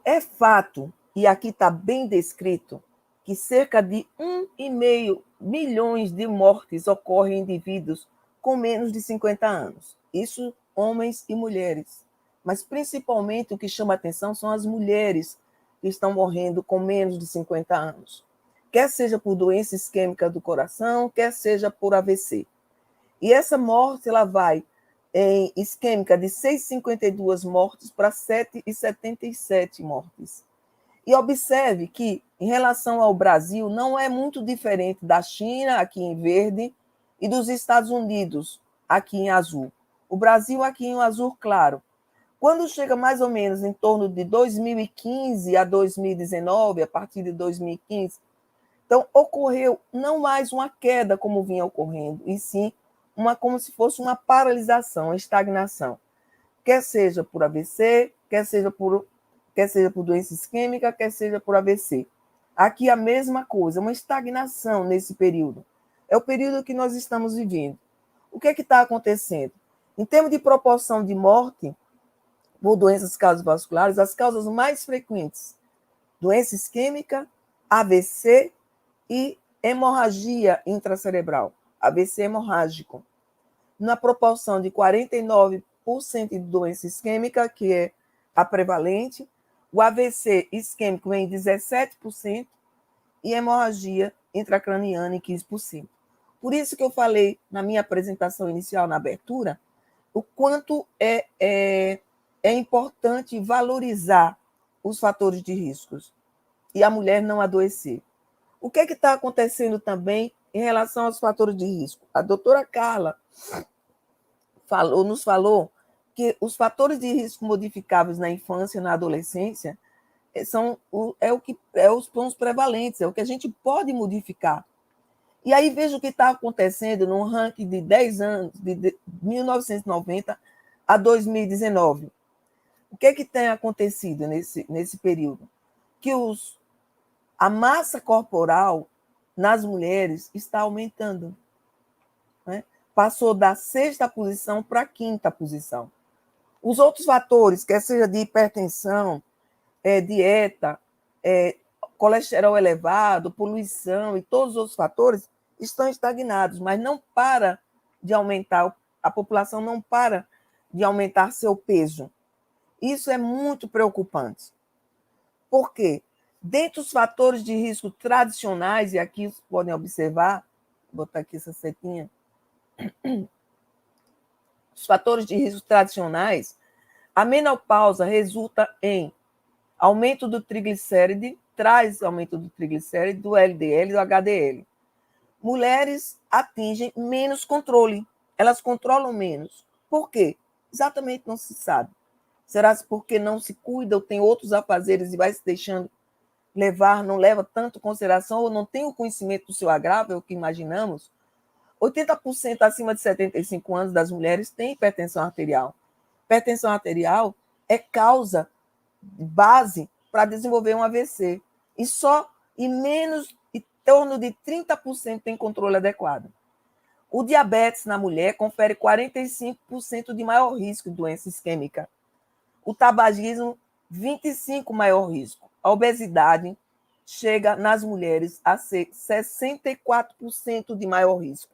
É fato, e aqui está bem descrito, que cerca de 1,5 milhões de mortes ocorrem em indivíduos com menos de 50 anos. Isso, homens e mulheres. Mas, principalmente, o que chama a atenção são as mulheres que estão morrendo com menos de 50 anos. Quer seja por doença isquêmica do coração, quer seja por AVC. E essa morte ela vai em isquêmica de 6,52 mortes para 7,77 mortes. E observe que, em relação ao Brasil, não é muito diferente da China, aqui em verde, e dos Estados Unidos, aqui em azul. O Brasil, aqui em azul claro. Quando chega mais ou menos em torno de 2015 a 2019, a partir de 2015, então ocorreu não mais uma queda como vinha ocorrendo, e sim como se fosse uma paralisação, uma estagnação. Quer seja por AVC, quer seja por doença isquêmica, quer seja por AVC. Aqui a mesma coisa, uma estagnação nesse período. É o período que nós estamos vivendo. O que é que está acontecendo? Em termos de proporção de morte por doenças cardiovasculares, as causas mais frequentes, doença isquêmica, AVC e hemorragia intracerebral, AVC hemorrágico, na proporção de 49% de doença isquêmica, que é a prevalente, o AVC isquêmico em 17% e hemorragia intracraniana em 15%. Por isso que eu falei na minha apresentação inicial, na abertura, o quanto é importante valorizar os fatores de riscos e a mulher não adoecer. O que está acontecendo também em relação aos fatores de risco? A doutora Carla nos falou que os fatores de risco modificáveis na infância e na adolescência são os prevalentes, é o que a gente pode modificar. E aí veja o que está acontecendo no ranking de 10 anos, de 1990 a 2019. O que tem acontecido nesse período? Que a massa corporal nas mulheres está aumentando. Né? Passou da 6ª posição para a 5ª posição. Os outros fatores, quer seja de hipertensão, dieta, colesterol elevado, poluição e todos os outros fatores estão estagnados, mas não para de aumentar, a população não para de aumentar seu peso. Isso é muito preocupante. Por quê? Dentre os fatores de risco tradicionais, e aqui vocês podem observar, vou botar aqui essa setinha, os fatores de risco tradicionais, a menopausa resulta em aumento do triglicéride, traz aumento do triglicéride, do LDL e do HDL. Mulheres atingem menos controle, elas controlam menos. Por quê? Exatamente não se sabe. Será porque não se cuida ou tem outros afazeres e vai se deixando levar, não leva tanto consideração ou não tem o conhecimento do seu agravo, é o que imaginamos? 80% acima de 75 anos das mulheres têm hipertensão arterial. Hipertensão arterial é causa base para desenvolver um AVC. Em torno de 30% tem controle adequado. O diabetes na mulher confere 45% de maior risco de doença isquêmica. O tabagismo, 25% maior risco. A obesidade chega nas mulheres a ser 64% de maior risco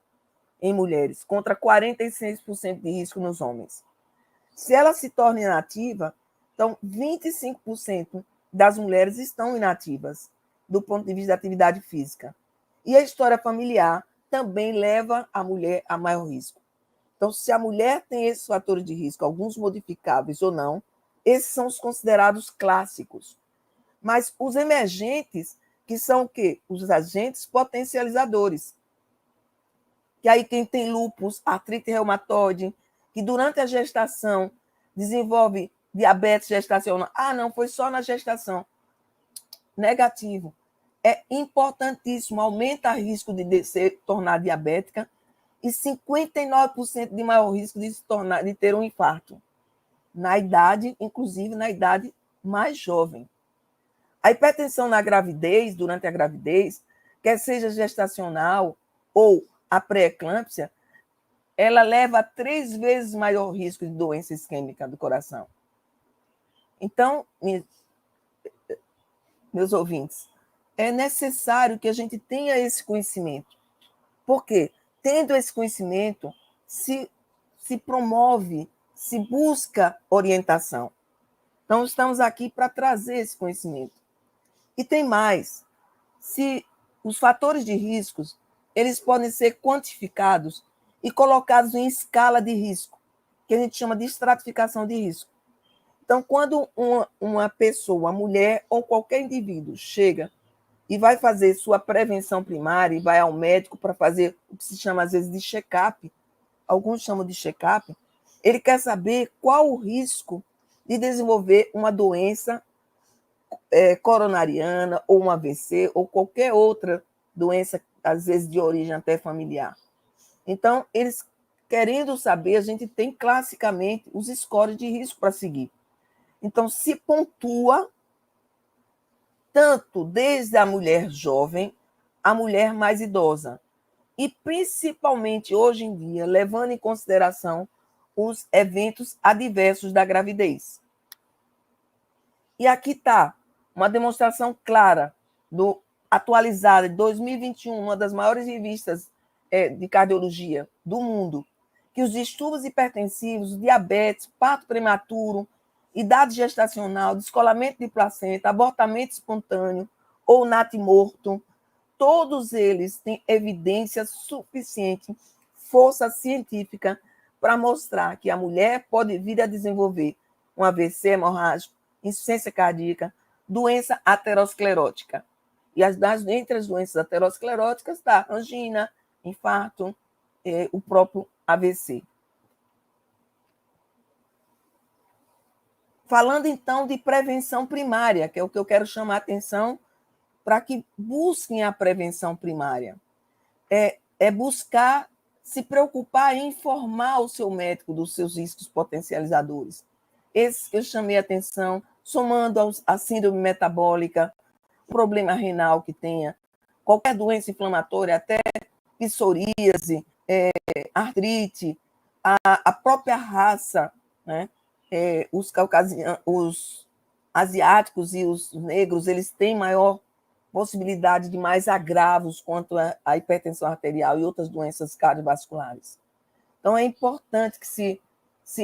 em mulheres, contra 46% de risco nos homens. Se ela se torna inativa, então 25% das mulheres estão inativas do ponto de vista da atividade física. E a história familiar também leva a mulher a maior risco. Então, se a mulher tem esses fatores de risco, alguns modificáveis ou não, esses são os considerados clássicos. Mas os emergentes, que são o quê? Os agentes potencializadores. Que aí quem tem lúpus, artrite reumatoide, que durante a gestação desenvolve diabetes gestacional. Ah, não, foi só na gestação. Negativo. É importantíssimo, aumenta o risco de se tornar diabética e 59% de maior risco de ter um infarto. Na idade, inclusive na idade mais jovem. A hipertensão na gravidez, durante a gravidez, quer seja gestacional ou a pré-eclâmpsia, ela leva a 3 vezes maior risco de doença isquêmica do coração. Então, meus ouvintes, é necessário que a gente tenha esse conhecimento. Porque, tendo esse conhecimento, se promove, se busca orientação. Então, estamos aqui para trazer esse conhecimento. E tem mais. Se os fatores de riscos, eles podem ser quantificados e colocados em escala de risco, que a gente chama de estratificação de risco. Então, quando uma pessoa, uma mulher ou qualquer indivíduo chega e vai fazer sua prevenção primária e vai ao médico para fazer o que se chama, às vezes, de check-up, alguns chamam de check-up, ele quer saber qual o risco de desenvolver uma doença coronariana ou um AVC ou qualquer outra doença, às vezes de origem até familiar. Então, eles querendo saber, a gente tem classicamente os scores de risco para seguir. Então, se pontua tanto desde a mulher jovem à mulher mais idosa. E, principalmente, hoje em dia, levando em consideração os eventos adversos da gravidez. E aqui está uma demonstração clara do atualizada de 2021, uma das maiores revistas de cardiologia do mundo, que os distúrbios hipertensivos, diabetes, parto prematuro, idade gestacional, descolamento de placenta, abortamento espontâneo ou natimorto, todos eles têm evidência suficiente, força científica, para mostrar que a mulher pode vir a desenvolver um AVC hemorrágico, insuficiência cardíaca, doença aterosclerótica. E entre as doenças ateroscleróticas está angina, infarto, o próprio AVC. Falando, então, de prevenção primária, que é o que eu quero chamar a atenção para que busquem a prevenção primária. É buscar se preocupar em informar o seu médico dos seus riscos potencializadores. Esses que eu chamei a atenção, somando à síndrome metabólica, problema renal que tenha, qualquer doença inflamatória, até psoríase, artrite, a própria raça, né? Os asiáticos e os negros, eles têm maior possibilidade de mais agravos quanto à hipertensão arterial e outras doenças cardiovasculares. Então, é importante que se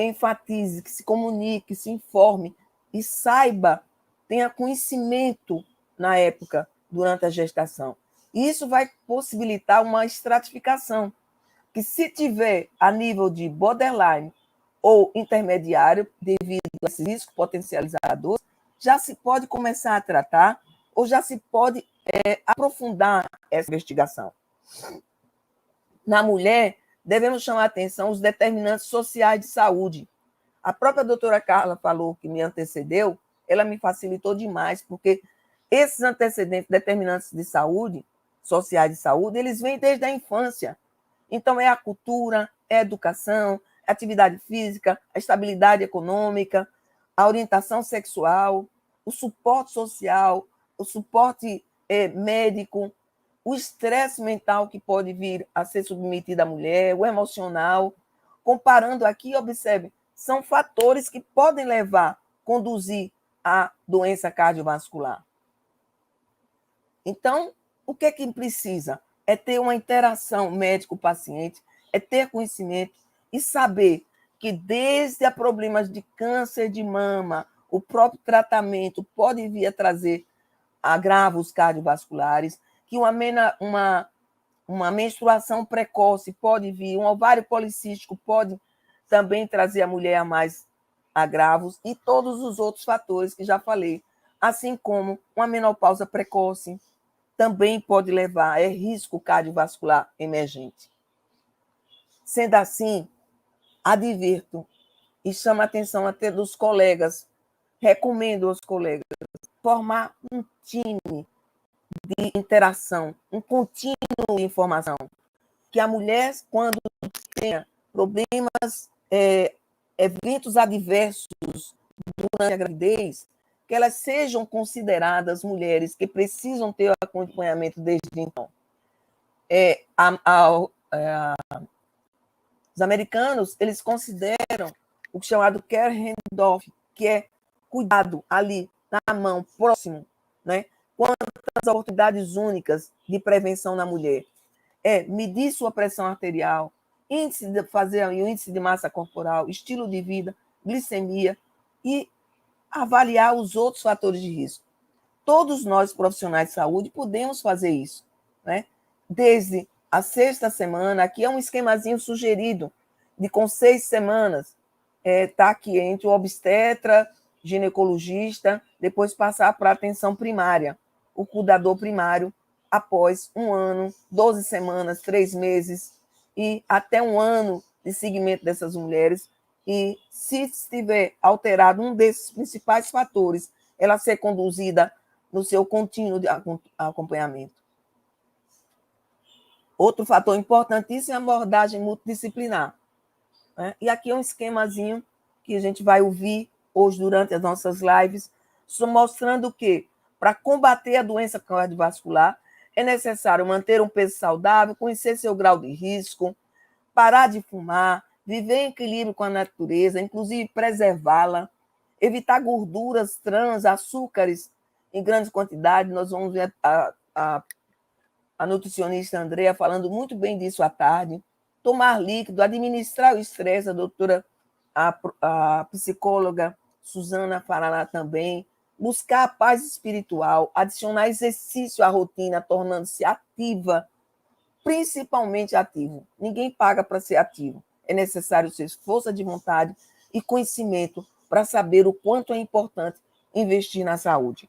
enfatize, que se comunique, que se informe e saiba, tenha conhecimento na época, durante a gestação. E isso vai possibilitar uma estratificação, que se tiver a nível de borderline ou intermediário, devido a esses riscos potencializadores, já se pode começar a tratar ou já se pode aprofundar essa investigação. Na mulher, devemos chamar a atenção os determinantes sociais de saúde. A própria doutora Carla falou que me antecedeu, ela me facilitou demais, porque esses antecedentes, determinantes de saúde, sociais de saúde, eles vêm desde a infância. Então, é a cultura, é a educação, a atividade física, a estabilidade econômica, a orientação sexual, o suporte social, o suporte médico, o estresse mental que pode vir a ser submetido à mulher, o emocional. Comparando aqui, observe, são fatores que podem conduzir à doença cardiovascular. Então, o que é que precisa? É ter uma interação médico-paciente, é ter conhecimento e saber que desde a problemas de câncer de mama, o próprio tratamento pode vir a trazer agravos cardiovasculares, que uma menstruação precoce pode vir, um ovário policístico pode também trazer a mulher a mais agravos, e todos os outros fatores que já falei, assim como uma menopausa precoce também pode levar a risco cardiovascular emergente. Sendo assim, advirto e chamo a atenção até dos colegas, recomendo aos colegas formar um time de interação, um contínuo de informação, que a mulher, quando tenha problemas, eventos adversos durante a gravidez, que elas sejam consideradas mulheres que precisam ter o acompanhamento desde então. Os americanos, eles consideram o chamado care handoff, que é cuidado ali, na mão, próximo, né? Quantas oportunidades únicas de prevenção na mulher. Medir sua pressão arterial, fazer o índice de massa corporal, estilo de vida, glicemia e avaliar os outros fatores de risco. Todos nós, profissionais de saúde, podemos fazer isso, né? Desde a 6ª semana, aqui é um esquemazinho sugerido, com 6 semanas, tá aqui entre o obstetra, ginecologista, depois passar para a atenção primária, o cuidador primário, após 1 ano, 12 semanas, 3 meses, e até 1 ano de seguimento dessas mulheres, e se estiver alterado um desses principais fatores, ela ser conduzida no seu contínuo de acompanhamento. Outro fator importantíssimo é a abordagem multidisciplinar, né? E aqui é um esquemazinho que a gente vai ouvir hoje durante as nossas lives, mostrando que, para combater a doença cardiovascular, é necessário manter um peso saudável, conhecer seu grau de risco, parar de fumar, viver em equilíbrio com a natureza, inclusive preservá-la, evitar gorduras trans, açúcares em grande quantidade. Nós vamos ver a nutricionista Andrea falando muito bem disso à tarde. Tomar líquido, administrar o estresse, a doutora, a psicóloga Suzana Faralá também, buscar a paz espiritual, adicionar exercício à rotina, tornando-se ativa, principalmente ativo. Ninguém paga para ser ativo. É necessário ter força de vontade e conhecimento para saber o quanto é importante investir na saúde.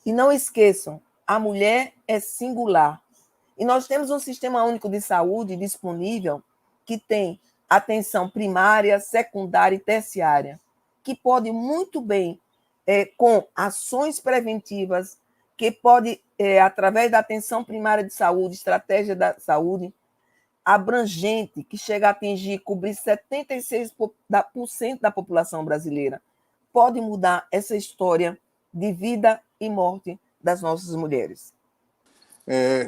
E não esqueçam, a mulher é singular. E nós temos um sistema único de saúde disponível que tem atenção primária, secundária e terciária, que pode muito bem, com ações preventivas, que pode, através da atenção primária de saúde, estratégia da saúde, abrangente, que chega a atingir, cobrir 76% da população brasileira, pode mudar essa história de vida e morte das nossas mulheres.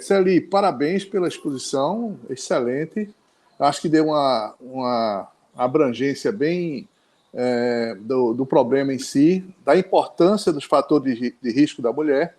Celi, parabéns pela exposição, excelente. Acho que deu uma abrangência bem do problema em si, da importância dos fatores de risco da mulher.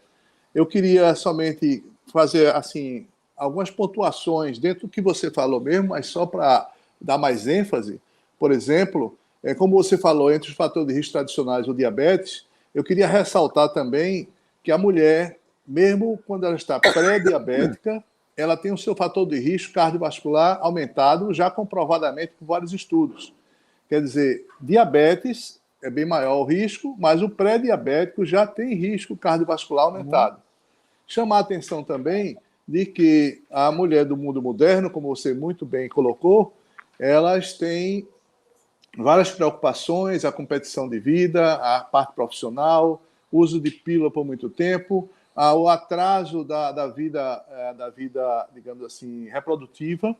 Eu queria somente fazer assim algumas pontuações dentro do que você falou mesmo, mas só para dar mais ênfase. Por exemplo, como você falou, entre os fatores de risco tradicionais, o diabetes, eu queria ressaltar também que a mulher, mesmo quando ela está pré-diabética, ela tem o seu fator de risco cardiovascular aumentado, já comprovadamente por vários estudos. Quer dizer, diabetes é bem maior o risco, mas o pré-diabético já tem risco cardiovascular aumentado. Chamar a atenção também de que a mulher do mundo moderno, como você muito bem colocou, elas têm várias preocupações, a competição de vida, a parte profissional, uso de pílula por muito tempo, o atraso da vida, digamos assim, reprodutiva.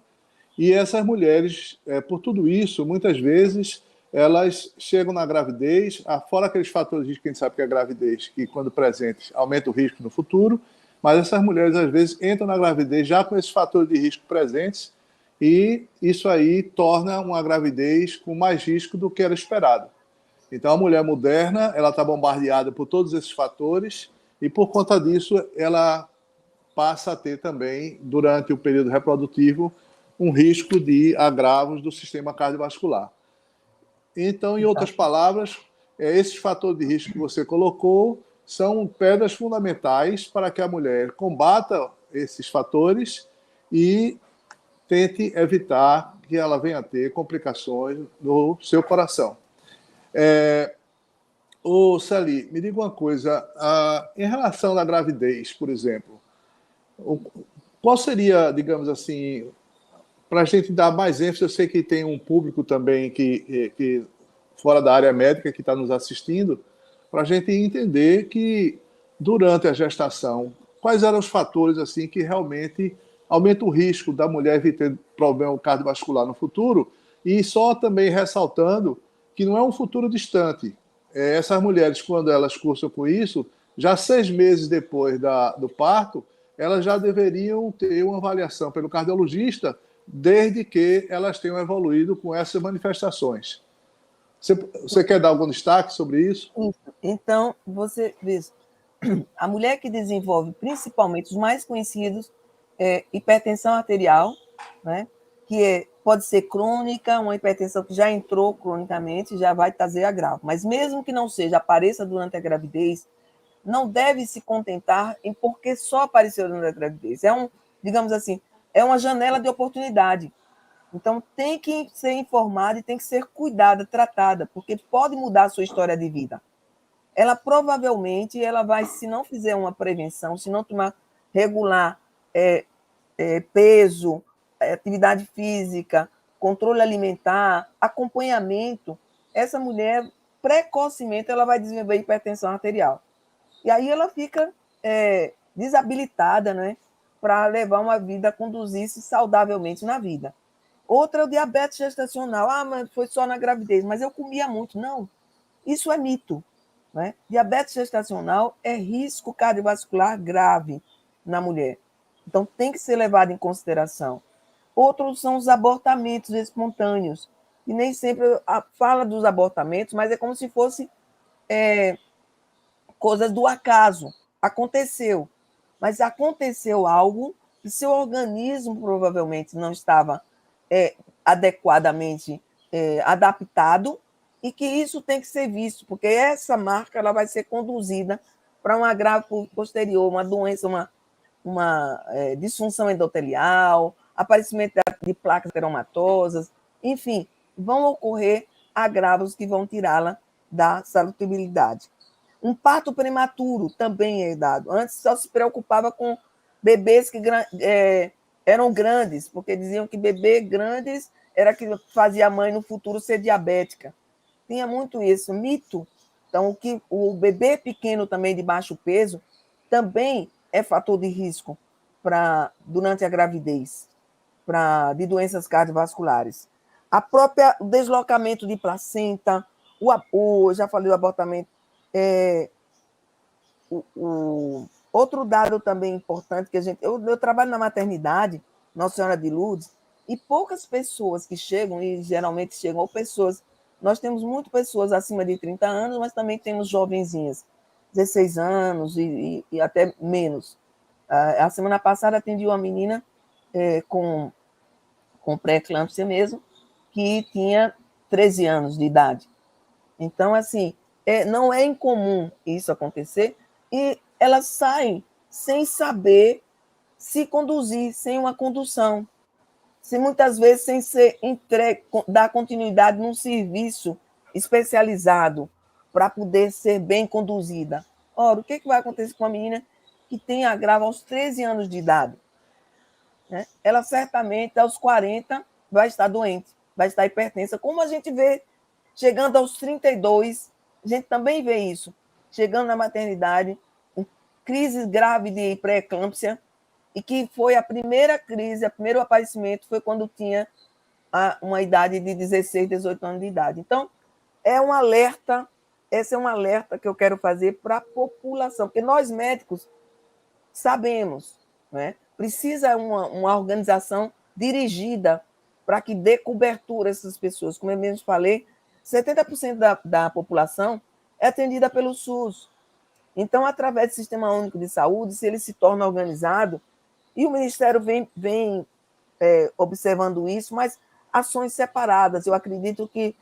E essas mulheres, por tudo isso, muitas vezes, elas chegam na gravidez, fora aqueles fatores de risco que a gente sabe que é a gravidez, que quando presentes aumenta o risco no futuro, mas essas mulheres, às vezes, entram na gravidez já com esses fatores de risco presentes, e isso aí torna uma gravidez com mais risco do que era esperado. Então, a mulher moderna, ela está bombardeada por todos esses fatores, e por conta disso, ela passa a ter também, durante o período reprodutivo, um risco de agravos do sistema cardiovascular. Então, em outras palavras, esses fatores de risco que você colocou são pedras fundamentais para que a mulher combata esses fatores e tente evitar que ela venha a ter complicações no seu coração. Celi, me diga uma coisa, em relação à gravidez, por exemplo, qual seria, digamos assim, para a gente dar mais ênfase, eu sei que tem um público também que fora da área médica que está nos assistindo, para a gente entender que durante a gestação, quais eram os fatores assim que realmente aumentam o risco da mulher vir ter problema cardiovascular no futuro, e só também ressaltando que não é um futuro distante. Essas mulheres, quando elas cursam com isso, já 6 meses depois do parto, elas já deveriam ter uma avaliação pelo cardiologista, desde que elas tenham evoluído com essas manifestações. Você quer dar algum destaque sobre isso? Então, você vê, a mulher que desenvolve, principalmente os mais conhecidos, hipertensão arterial, né, que pode ser crônica, uma hipertensão que já entrou cronicamente, já vai trazer agravo. Mas mesmo que não seja, apareça durante a gravidez, não deve se contentar em porque só apareceu durante a gravidez. Digamos assim, é uma janela de oportunidade. Então, tem que ser informada e tem que ser cuidada, tratada, porque pode mudar a sua história de vida. Ela provavelmente, vai, se não fizer uma prevenção, se não tomar regular peso, atividade física, controle alimentar, acompanhamento, essa mulher, precocemente, ela vai desenvolver hipertensão arterial. E aí ela fica desabilitada, né, para levar uma vida, conduzir-se saudavelmente na vida. Outra é o diabetes gestacional. Mas foi só na gravidez, mas eu comia muito. Não, isso é mito. Né? Diabetes gestacional é risco cardiovascular grave na mulher. Então, tem que ser levado em consideração. Outros são os abortamentos espontâneos. E nem sempre fala dos abortamentos, mas é como se fosse coisas do acaso. Aconteceu. mas aconteceu algo que seu organismo provavelmente não estava adequadamente adaptado, e que isso tem que ser visto, porque essa marca ela vai ser conduzida para um agravo posterior, uma doença, uma disfunção endotelial, aparecimento de placas teromatosas, enfim, vão ocorrer agravos que vão tirá-la da salutibilidade. Um parto prematuro também é dado. Antes só se preocupava com bebês que eram grandes, porque diziam que bebê grandes era que fazia a mãe no futuro ser diabética. Tinha muito isso, mito. Então, o bebê pequeno também de baixo peso também é fator de risco durante a gravidez, de doenças cardiovasculares. O deslocamento de placenta, já falei o abortamento. Outro dado também importante que eu trabalho na maternidade, Nossa Senhora de Lourdes, e poucas pessoas que chegam, e geralmente chegam, ou pessoas, nós temos muitas pessoas acima de 30 anos, mas também temos jovenzinhas, 16 anos e até menos. A semana passada atendi uma menina com pré-eclâmpsia mesmo, que tinha 13 anos de idade. Então, assim, não é incomum isso acontecer, e elas saem sem saber se conduzir, sem uma condução, muitas vezes sem ser dar continuidade num serviço especializado para poder ser bem conduzida. Ora, o que vai acontecer com uma menina que tem agravo aos 13 anos de idade? Ela certamente, aos 40, vai estar doente, vai estar hipertensa, como a gente vê chegando aos 32, a gente também vê isso, chegando na maternidade, crise grave de pré-eclâmpsia, e que foi a primeira crise, o primeiro aparecimento foi quando tinha uma idade de 16, 18 anos de idade. Então, esse é um alerta que eu quero fazer para a população, porque nós médicos sabemos, né? Precisa uma organização dirigida para que dê cobertura a essas pessoas. Como eu mesmo falei, 70% da população é atendida pelo SUS. Então, através do Sistema Único de Saúde, se ele se torna organizado, e o Ministério vem observando isso, mas ações separadas. Eu acredito que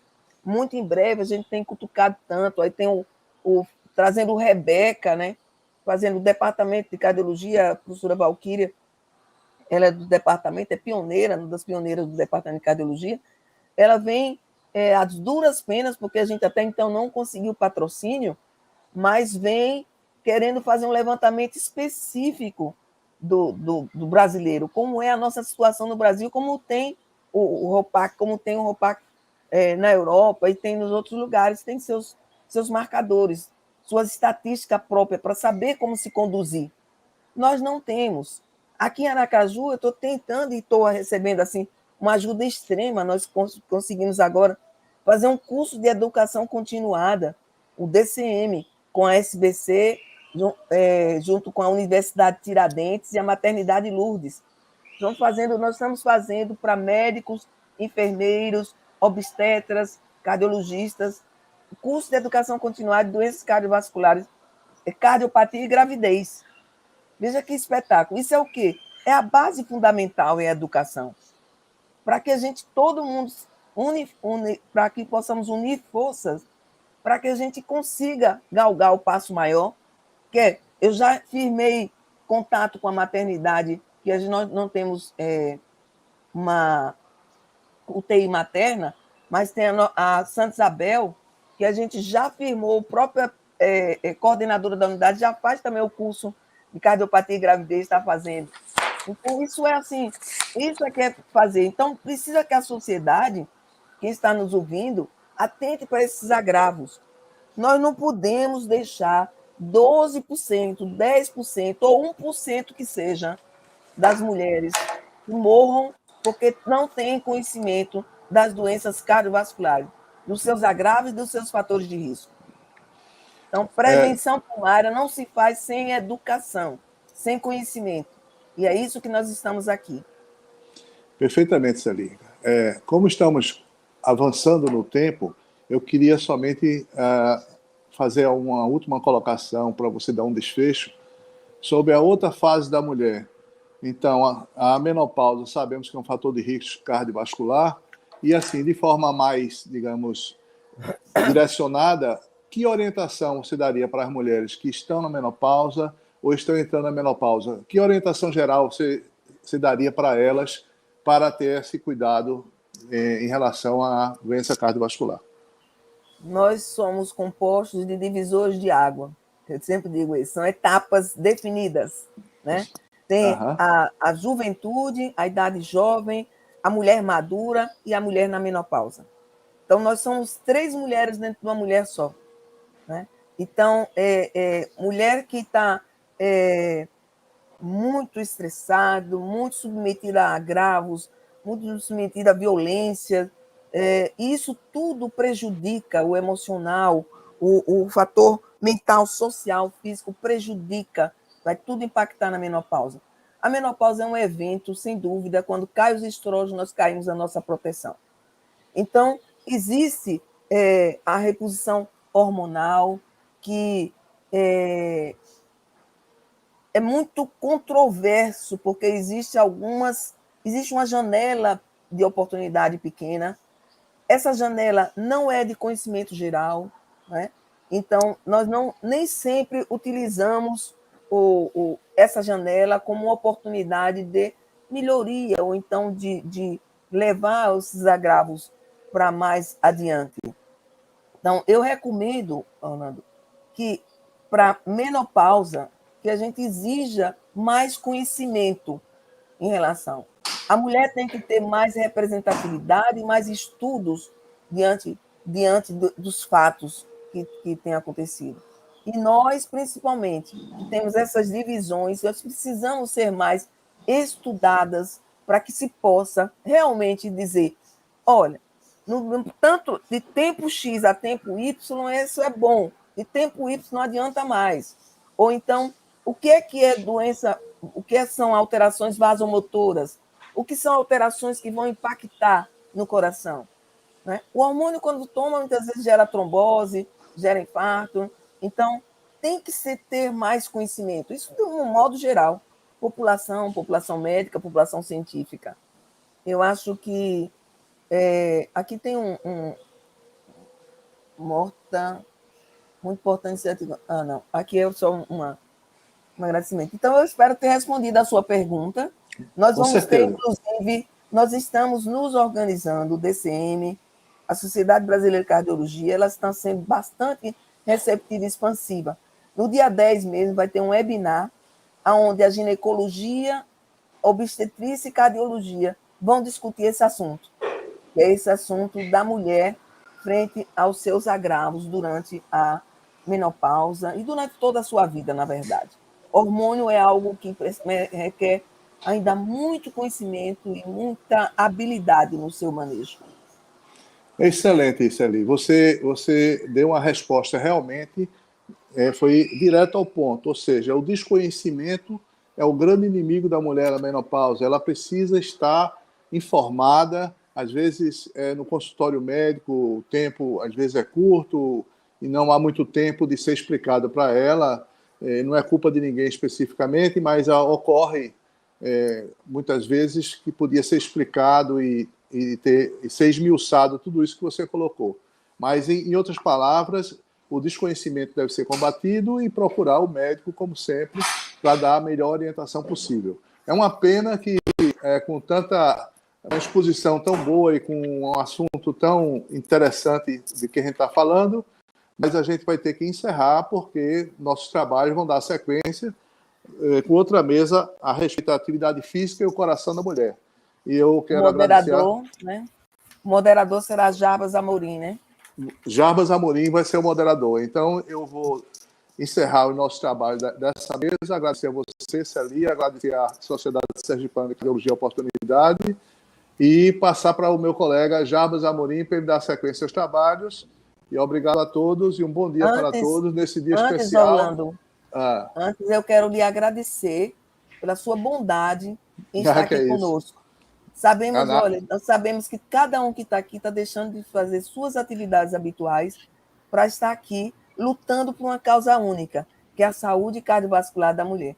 muito em breve a gente tem cutucado tanto. Aí tem trazendo o Rebeca, né? Fazendo o departamento de cardiologia, a professora Valquíria, ela é do departamento, é pioneira, uma das pioneiras do departamento de cardiologia. Ela vem às duras penas, porque a gente até então não conseguiu patrocínio, mas vem querendo fazer um levantamento específico do brasileiro, como é a nossa situação no Brasil, como tem o ROPAC, como tem o ROPAC na Europa e tem nos outros lugares, tem seus marcadores, suas estatísticas próprias para saber como se conduzir. Nós não temos. Aqui em Aracaju, eu estou tentando e estou recebendo assim, uma ajuda extrema. Nós conseguimos agora fazer um curso de educação continuada, o DCM, com a SBC, junto com a Universidade Tiradentes e a Maternidade Lourdes. Nós estamos fazendo para médicos, enfermeiros, obstetras, cardiologistas, curso de educação continuada de doenças cardiovasculares, cardiopatia e gravidez. Veja que espetáculo. Isso é o quê? É a base fundamental em educação. Para que todo mundo, para que possamos unir forças, para que a gente consiga galgar o passo maior, que eu já firmei contato com a maternidade, que nós não temos uma UTI materna, mas tem a Santa Isabel, que a gente já firmou, a própria coordenadora da unidade já faz também o curso de cardiopatia e gravidez, está fazendo. Então, isso é assim, isso é que é fazer. Então, precisa que a sociedade, que está nos ouvindo, atente para esses agravos. Nós não podemos deixar 12%, 10% ou 1% que seja das mulheres que morram porque não têm conhecimento das doenças cardiovasculares, dos seus agravos e dos seus fatores de risco. Então, prevenção primária não se faz sem educação, sem conhecimento. E é isso que nós estamos aqui. Perfeitamente, Célia. Como estamos avançando no tempo, eu queria somente fazer uma última colocação para você dar um desfecho sobre a outra fase da mulher. Então, a menopausa, sabemos que é um fator de risco cardiovascular, e assim, de forma mais, digamos, direcionada, que orientação você daria para as mulheres que estão na menopausa ou estão entrando na menopausa? Que orientação geral você daria para elas para ter esse cuidado em relação à doença cardiovascular? Nós somos compostos de divisores de água. Eu sempre digo isso, são etapas definidas, né? Tem a juventude, a idade jovem, a mulher madura e a mulher na menopausa. Então, nós somos 3 mulheres dentro de uma mulher só, né? Então, mulher que está muito estressado, muito submetida a agravos, muito submetida à violência, isso tudo prejudica o emocional, o fator mental, social, físico prejudica, vai tudo impactar na menopausa. A menopausa é um evento, sem dúvida, quando cai os estrógenos, nós caímos na nossa proteção. Então, existe a reposição hormonal, que é muito controverso, porque existe uma janela de oportunidade pequena. Essa janela não é de conhecimento geral, né? Então, nós nem sempre utilizamos essa janela como uma oportunidade de melhoria, ou então de levar esses agravos para mais adiante. Então, eu recomendo, Orlando, que para menopausa, que a gente exija mais conhecimento em relação. A mulher tem que ter mais representatividade, mais estudos diante dos fatos que têm acontecido. E nós, principalmente, que temos essas divisões, nós precisamos ser mais estudadas para que se possa realmente dizer, olha, tanto de tempo X a tempo Y, isso é bom, de tempo Y não adianta mais. Ou então, o que é doença, o que são alterações vasomotoras, o que são alterações que vão impactar no coração, né? O hormônio, quando toma, muitas vezes gera trombose, gera infarto. Então, tem que ter mais conhecimento. Isso de um modo geral. População médica, população científica. Eu acho que aqui tem morta, muito importante. Não. Aqui é só um agradecimento. Então, eu espero ter respondido a sua pergunta. Nós vamos ter, inclusive, nós estamos nos organizando, o DCM, a Sociedade Brasileira de Cardiologia, ela está sendo bastante receptiva e expansiva. No dia 10 mesmo, vai ter um webinar onde a ginecologia, obstetrícia e cardiologia vão discutir esse assunto, que é esse assunto da mulher frente aos seus agravos durante a menopausa e durante toda a sua vida, na verdade. Hormônio é algo que requer ainda muito conhecimento e muita habilidade no seu manejo. Excelente, Celi. Você deu uma resposta realmente, foi direto ao ponto, ou seja, o desconhecimento é o grande inimigo da mulher na menopausa. Ela precisa estar informada, às vezes no consultório médico o tempo às vezes é curto e não há muito tempo de ser explicado para ela. Não é culpa de ninguém especificamente, mas ocorre muitas vezes que podia ser explicado e ser esmiuçado tudo isso que você colocou. Mas, em outras palavras, o desconhecimento deve ser combatido e procurar o médico, como sempre, para dar a melhor orientação possível. É uma pena que, com tanta exposição tão boa e com um assunto tão interessante de que a gente está falando, mas a gente vai ter que encerrar, porque nossos trabalhos vão dar sequência com outra mesa a respeito da atividade física e o coração da mulher. E eu quero moderador, né? O moderador será Jarbas Amorim, né? Jarbas Amorim vai ser o moderador. Então, eu vou encerrar o nosso trabalho dessa mesa, agradecer a você, Celi, agradecer à Sociedade Sergipana de Cardiologia a oportunidade e passar para o meu colega Jarbas Amorim para ele dar sequência aos trabalhos. E obrigado a todos e um bom dia para todos nesse dia especial. Orlando, antes eu quero lhe agradecer pela sua bondade em estar aqui conosco. Sabemos, olha, nós sabemos que cada um que está aqui está deixando de fazer suas atividades habituais para estar aqui lutando por uma causa única, que é a saúde cardiovascular da mulher.